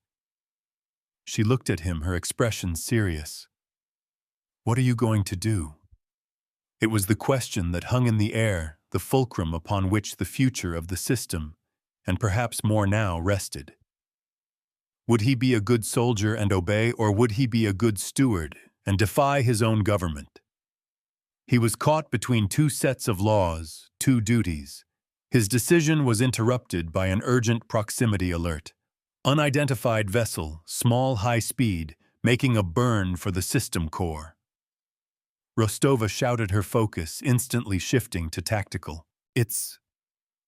She looked at him, her expression serious. What are you going to do? It was the question that hung in the air, the fulcrum upon which the future of the system, and perhaps more now, rested. Would he be a good soldier and obey, or would he be a good steward and defy his own government? He was caught between 2 sets of laws, 2 duties. His decision was interrupted by an urgent proximity alert. Unidentified vessel, small high speed, making a burn for the system core. Rostova shouted, her focus instantly shifting to tactical. It's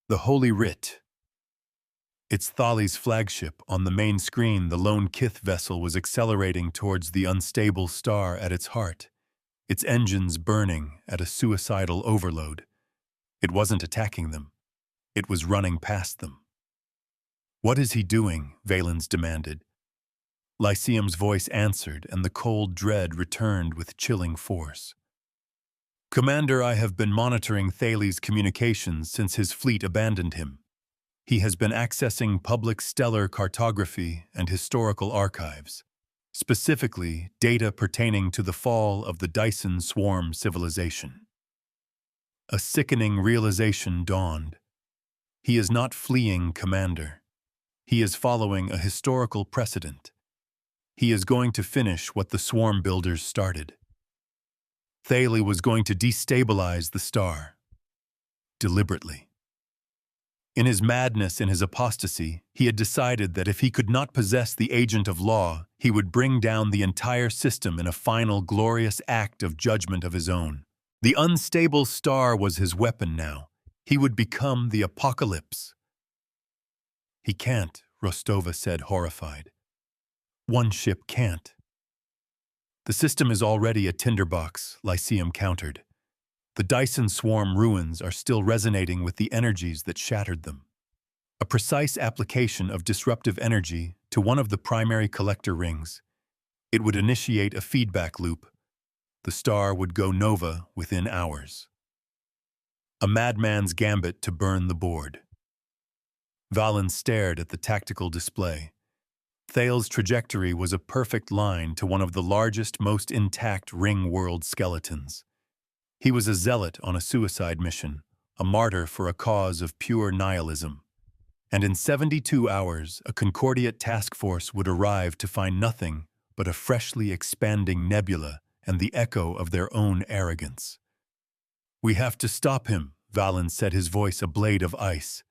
the Holy Writ. It's Thali's flagship. On the main screen, the lone Kith vessel was accelerating towards the unstable star at its heart, its engines burning at a suicidal overload. It wasn't attacking them. It was running past them. "What is he doing?" Valens demanded. Lyceum's voice answered, and the cold dread returned with chilling force. "Commander, I have been monitoring Thales' communications since his fleet abandoned him. He has been accessing public stellar cartography and historical archives, specifically data pertaining to the fall of the Dyson Swarm civilization." A sickening realization dawned. He is not fleeing, Commander. He is following a historical precedent. He is going to finish what the swarm builders started. Thales was going to destabilize the star. Deliberately. In his madness and his apostasy, he had decided that if he could not possess the agent of law, he would bring down the entire system in a final glorious act of judgment of his own. The unstable star was his weapon now. He would become the apocalypse. "He can't," Rostova said, horrified. "One ship can't." "The system is already a tinderbox," Lyceum countered. "The Dyson Swarm ruins are still resonating with the energies that shattered them. A precise application of disruptive energy to one of the primary collector rings. It would initiate a feedback loop. The star would go nova within hours. A madman's gambit to burn the board." Valens stared at the tactical display. Thales' trajectory was a perfect line to one of the largest, most intact ring world skeletons. He was a zealot on a suicide mission, a martyr for a cause of pure nihilism. And in 72 hours, a Concordiate task force would arrive to find nothing but a freshly expanding nebula and the echo of their own arrogance. "We have to stop him," Valens said, his voice a blade of ice.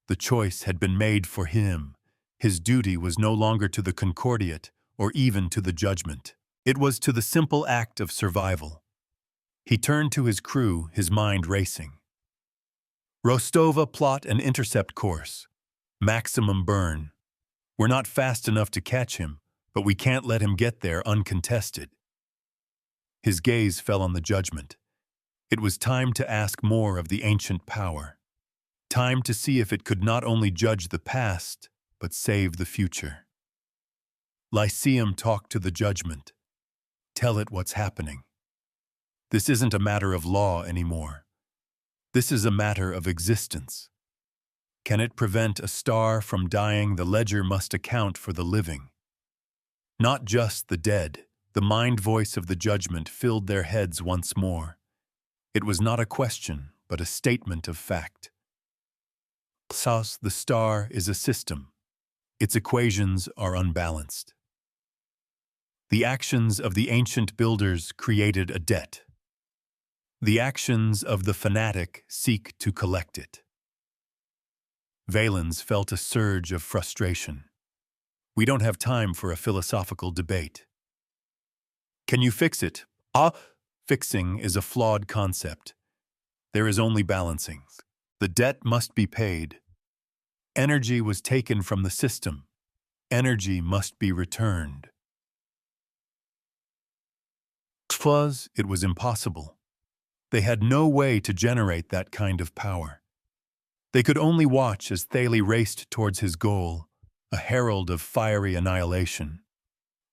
The choice had been made for him. His duty was no longer to the Concordiate or even to the judgment. It was to the simple act of survival. He turned to his crew, his mind racing. "Rostova, plot an intercept course. Maximum burn. We're not fast enough to catch him, but we can't let him get there uncontested." His gaze fell on the judgment. It was time to ask more of the ancient power. Time to see if it could not only judge the past, but save the future. Lyceum talked to the judgment. "Tell it what's happening. This isn't a matter of law anymore. This is a matter of existence. Can it prevent a star from dying? The ledger must account for the living. Not just the dead." The mind voice of the judgment filled their heads once more. It was not a question, but a statement of fact. The star is a system. Its equations are unbalanced. The actions of the ancient builders created a debt. The actions of the fanatic seek to collect it. Valens felt a surge of frustration. "We don't have time for a philosophical debate." "Can you fix it?" Fixing is a flawed concept. There is only balancing. The debt must be paid. Energy was taken from the system. Energy must be returned. It was impossible. They had no way to generate that kind of power. They could only watch as Thales raced towards his goal, a herald of fiery annihilation.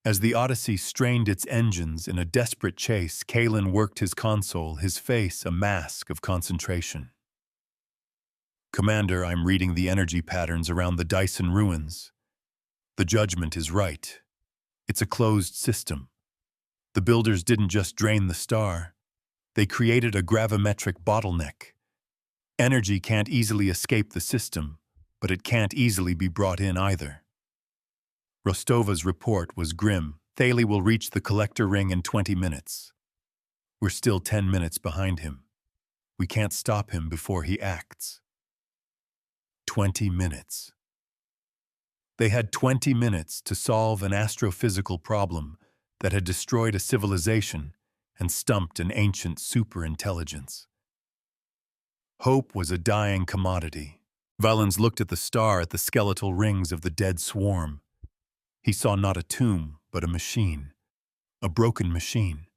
As the Odyssey strained its engines in a desperate chase, Kalen worked his console, his face a mask of concentration. "Commander, I'm reading the energy patterns around the Dyson ruins. The judgment is right. It's a closed system. The builders didn't just drain the star. They created a gravimetric bottleneck. Energy can't easily escape the system, but it can't easily be brought in either." Rostova's report was grim. "Thales will reach the collector ring in 20 minutes. We're still 10 minutes behind him. We can't stop him before he acts." 20 minutes. They had 20 minutes to solve an astrophysical problem that had destroyed a civilization and stumped an ancient superintelligence. Hope was a dying commodity. Valens looked at the star, at the skeletal rings of the dead swarm. He saw not a tomb, but a machine. A broken machine.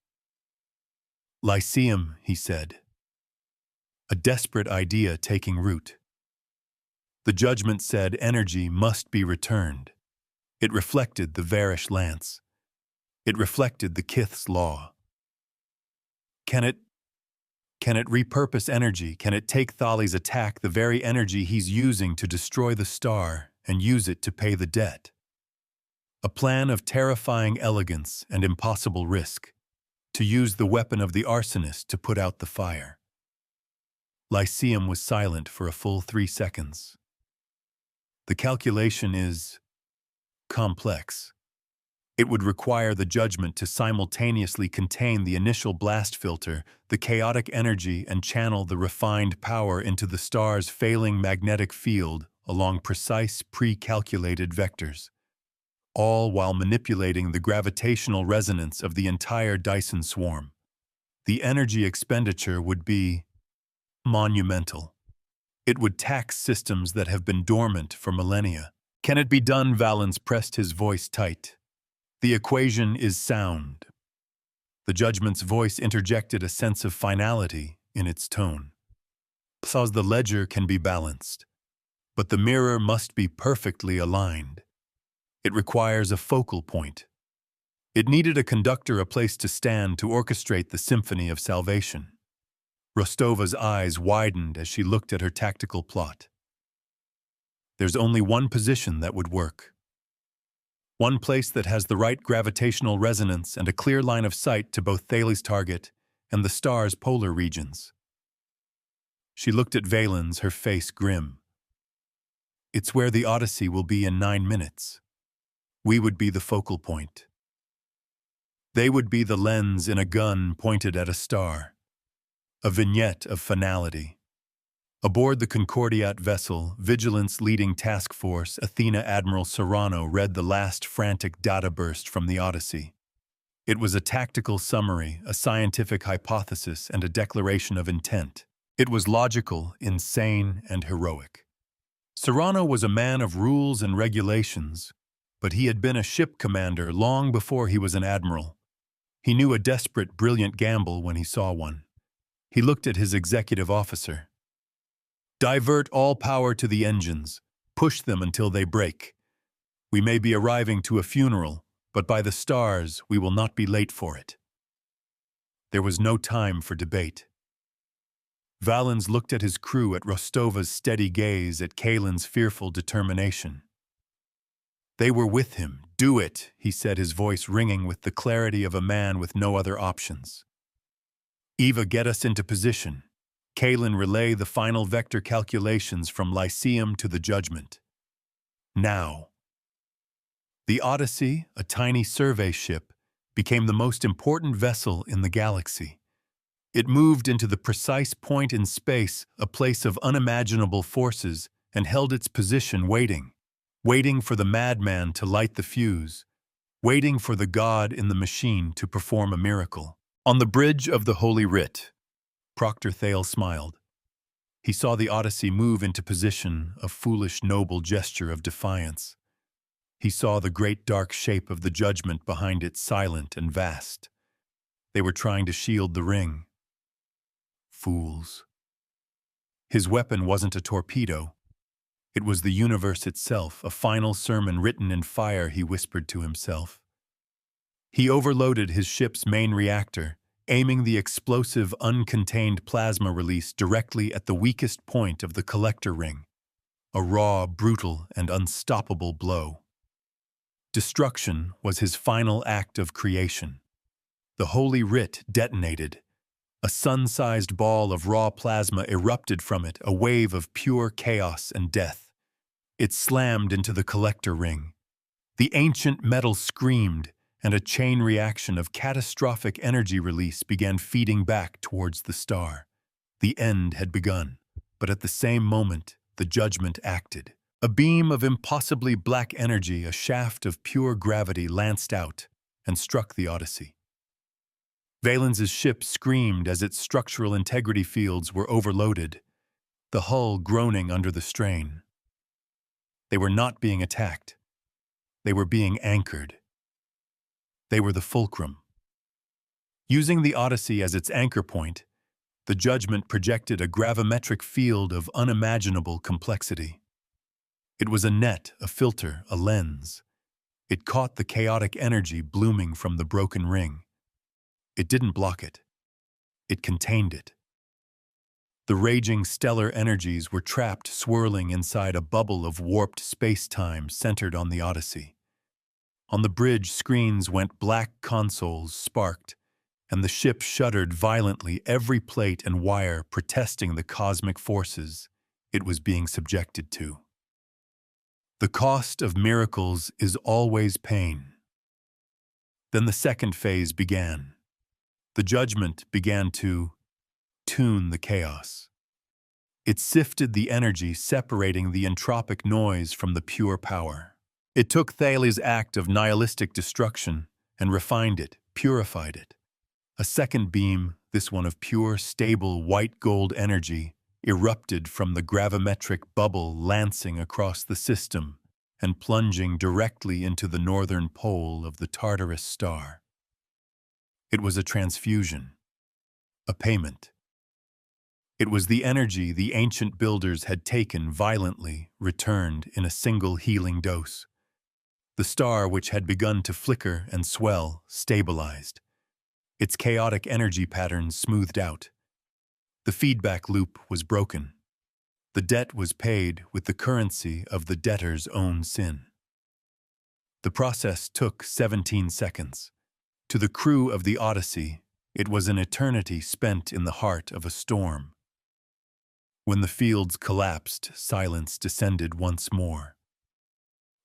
"Lyceum," he said. A desperate idea taking root. The judgment said energy must be returned. It reflected the Varish lance. It reflected the Kith's law. Can it repurpose energy? Can it take Thali's attack, the very energy he's using to destroy the star, and use it to pay the debt? A plan of terrifying elegance and impossible risk, to use the weapon of the arsonist to put out the fire. Lyceum was silent for a full 3 seconds. The calculation is complex. It would require the judgment to simultaneously contain the initial blast filter, the chaotic energy, and channel the refined power into the star's failing magnetic field along precise, pre-calculated vectors, all while manipulating the gravitational resonance of the entire Dyson swarm. The energy expenditure would be monumental. It would tax systems that have been dormant for millennia. Can it be done? Valens pressed his voice tight. The equation is sound. The judgment's voice interjected a sense of finality in its tone. Says the ledger can be balanced, but the mirror must be perfectly aligned. It requires a focal point. It needed a conductor, a place to stand to orchestrate the symphony of salvation. Rostova's eyes widened as she looked at her tactical plot. There's only one position that would work. One place that has the right gravitational resonance and a clear line of sight to both Thales' target and the star's polar regions. She looked at Valens, her face grim. It's where the Odyssey will be in 9 minutes. We would be the focal point. They would be the lens in a gun pointed at a star. A vignette of finality. Aboard the Concordiat vessel, Vigilance leading task force Athena Admiral Serrano read the last frantic data burst from the Odyssey. It was a tactical summary, a scientific hypothesis, and a declaration of intent. It was logical, insane, and heroic. Serrano was a man of rules and regulations, but he had been a ship commander long before he was an admiral. He knew a desperate, brilliant gamble when he saw one. He looked at his executive officer. Divert all power to the engines. Push them until they break. We may be arriving to a funeral, but by the stars, we will not be late for it. There was no time for debate. Valens looked at his crew, at Rostova's steady gaze, at Kalen's fearful determination. They were with him. Do it, he said, his voice ringing with the clarity of a man with no other options. Eva, get us into position. Kalen, relay the final vector calculations from Lyceum to the judgment. Now. The Odyssey, a tiny survey ship, became the most important vessel in the galaxy. It moved into the precise point in space, a place of unimaginable forces, and held its position waiting for the madman to light the fuse, waiting for the god in the machine to perform a miracle. On the bridge of the Holy Writ, Proctor Thale smiled. He saw the Odyssey move into position, a foolish, noble gesture of defiance. He saw the great dark shape of the judgment behind it, silent and vast. They were trying to shield the ring. Fools. His weapon wasn't a torpedo. It was the universe itself, a final sermon written in fire, he whispered to himself. He overloaded his ship's main reactor, aiming the explosive, uncontained plasma release directly at the weakest point of the collector ring. A raw, brutal, and unstoppable blow. Destruction was his final act of creation. The Holy Writ detonated. A sun-sized ball of raw plasma erupted from it, a wave of pure chaos and death. It slammed into the collector ring. The ancient metal screamed, and a chain reaction of catastrophic energy release began feeding back towards the star. The end had begun, but at the same moment, the judgment acted. A beam of impossibly black energy, a shaft of pure gravity, lanced out and struck the Odyssey. Valens's ship screamed as its structural integrity fields were overloaded, the hull groaning under the strain. They were not being attacked. They were being anchored. They were the fulcrum. Using the Odyssey as its anchor point, the judgment projected a gravimetric field of unimaginable complexity. It was a net, a filter, a lens. It caught the chaotic energy blooming from the broken ring. It didn't block it. It contained it. The raging stellar energies were trapped, swirling inside a bubble of warped space-time centered on the Odyssey. On the bridge, screens went black, consoles sparked, and the ship shuddered violently, every plate and wire protesting the cosmic forces it was being subjected to. The cost of miracles is always pain. Then the second phase began. The judgment began to tune the chaos. It sifted the energy, separating the entropic noise from the pure power. It took Thales' act of nihilistic destruction and refined it, purified it. A second beam, this one of pure, stable, white gold energy, erupted from the gravimetric bubble, lancing across the system and plunging directly into the northern pole of the Tartarus star. It was a transfusion, a payment. It was the energy the ancient builders had taken violently, returned in a single healing dose. The star, which had begun to flicker and swell, stabilized. Its chaotic energy patterns smoothed out. The feedback loop was broken. The debt was paid with the currency of the debtor's own sin. The process took 17 seconds. To the crew of the Odyssey, it was an eternity spent in the heart of a storm. When the fields collapsed, silence descended once more.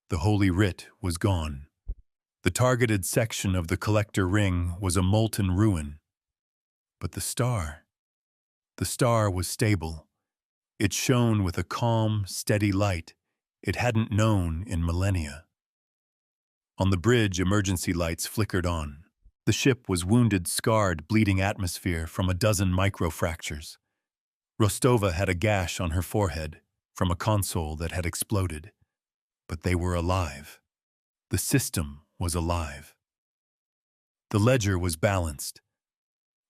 The Holy Writ was gone. The targeted section of the collector ring was a molten ruin. But the star was stable. It shone with a calm, steady light it hadn't known in millennia. On the bridge, emergency lights flickered on. The ship was wounded, scarred, bleeding atmosphere from a dozen microfractures. Rostova had a gash on her forehead from a console that had exploded. But they were alive. The system was alive. The ledger was balanced.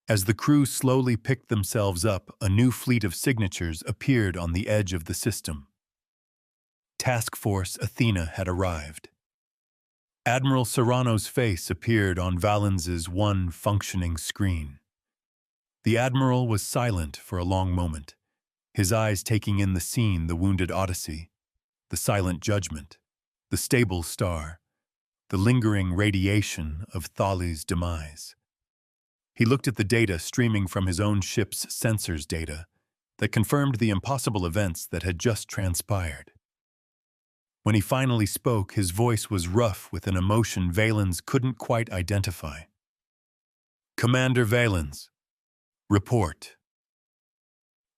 As the crew slowly picked themselves up, a new fleet of signatures appeared on the edge of the system. Task Force Athena had arrived. Admiral Serrano's face appeared on Valens's one functioning screen. The Admiral was silent for a long moment, his eyes taking in the scene, the wounded Odyssey, the silent judgment, the stable star, the lingering radiation of Thales' demise. He looked at the data streaming from his own ship's sensors data that confirmed the impossible events that had just transpired. When he finally spoke, his voice was rough with an emotion Valens couldn't quite identify. "Commander Valens, report."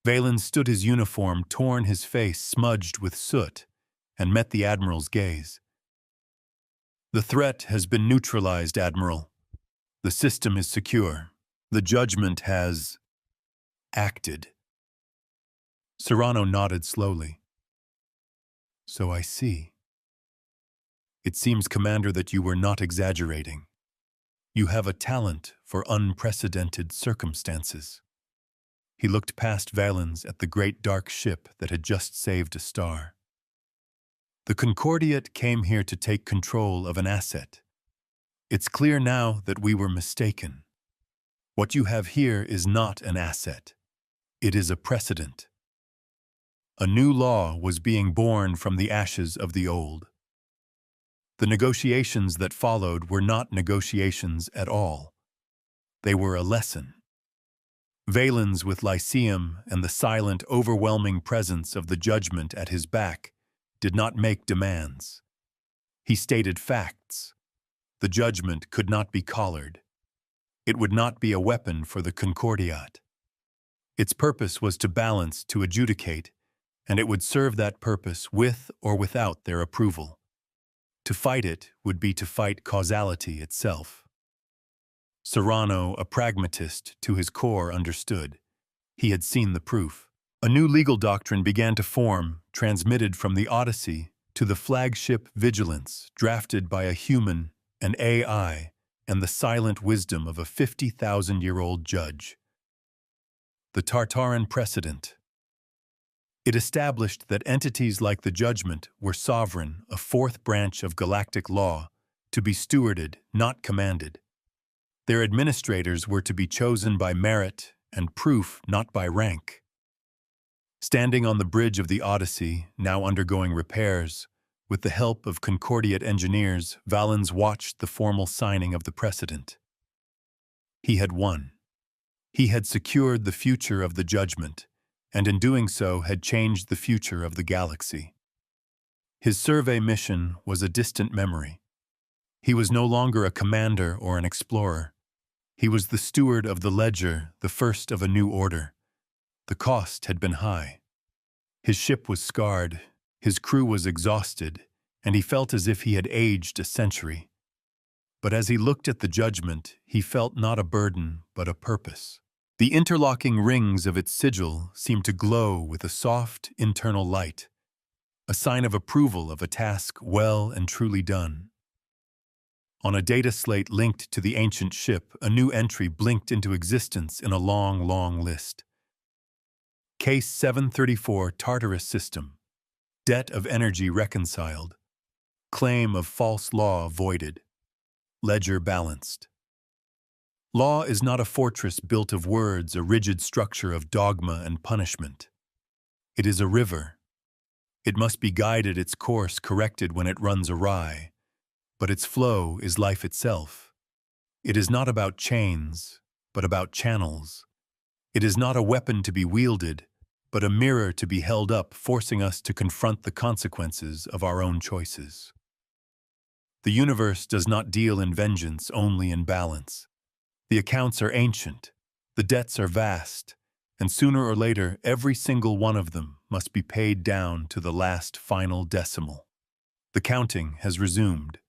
Valens stood his uniform, torn, his face smudged with soot, and met the Admiral's gaze. "The threat has been neutralized, Admiral. The system is secure. The judgment has acted." Serrano nodded slowly. "So I see. It seems, Commander, that you were not exaggerating. You have a talent for unprecedented circumstances." He looked past Valens at the great dark ship that had just saved a star. "The Concordiate came here to take control of an asset. It's clear now that we were mistaken. What you have here is not an asset. It is a precedent. A new law was being born from the ashes of the old. The negotiations that followed were not negotiations at all. They were a lesson." Valens, with Lyceum and the silent, overwhelming presence of the judgment at his back, did not make demands. He stated facts. The judgment could not be collared. It would not be a weapon for the Concordiate. Its purpose was to balance, to adjudicate, and it would serve that purpose with or without their approval. To fight it would be to fight causality itself. Serrano, a pragmatist to his core, understood. He had seen the proof. A new legal doctrine began to form, transmitted from the Odyssey to the flagship Vigilance, drafted by a human, an AI, and the silent wisdom of a 50,000-year-old judge. The Tartaran precedent. It established that entities like the Judgment were sovereign, a fourth branch of galactic law, to be stewarded, not commanded. Their administrators were to be chosen by merit and proof, not by rank. Standing on the bridge of the Odyssey, now undergoing repairs, with the help of Concordiate engineers, Valens watched the formal signing of the precedent. He had won. He had secured the future of the Judgment, and in doing so had changed the future of the galaxy. His survey mission was a distant memory. He was no longer a commander or an explorer. He was the steward of the ledger, the first of a new order. The cost had been high. His ship was scarred, his crew was exhausted, and he felt as if he had aged a century. But as he looked at the Judgment, he felt not a burden, but a purpose. The interlocking rings of its sigil seemed to glow with a soft, internal light, a sign of approval of a task well and truly done. On a data slate linked to the ancient ship, a new entry blinked into existence in a long, long list. Case 734 Tartarus System. Debt of energy reconciled. Claim of false law voided. Ledger balanced. Law is not a fortress built of words, a rigid structure of dogma and punishment. It is a river. It must be guided, its course corrected when it runs awry, but its flow is life itself. It is not about chains, but about channels. It is not a weapon to be wielded, but a mirror to be held up, forcing us to confront the consequences of our own choices. The universe does not deal in vengeance, only in balance. The accounts are ancient, the debts are vast, and sooner or later, every single one of them must be paid down to the last final decimal. The counting has resumed.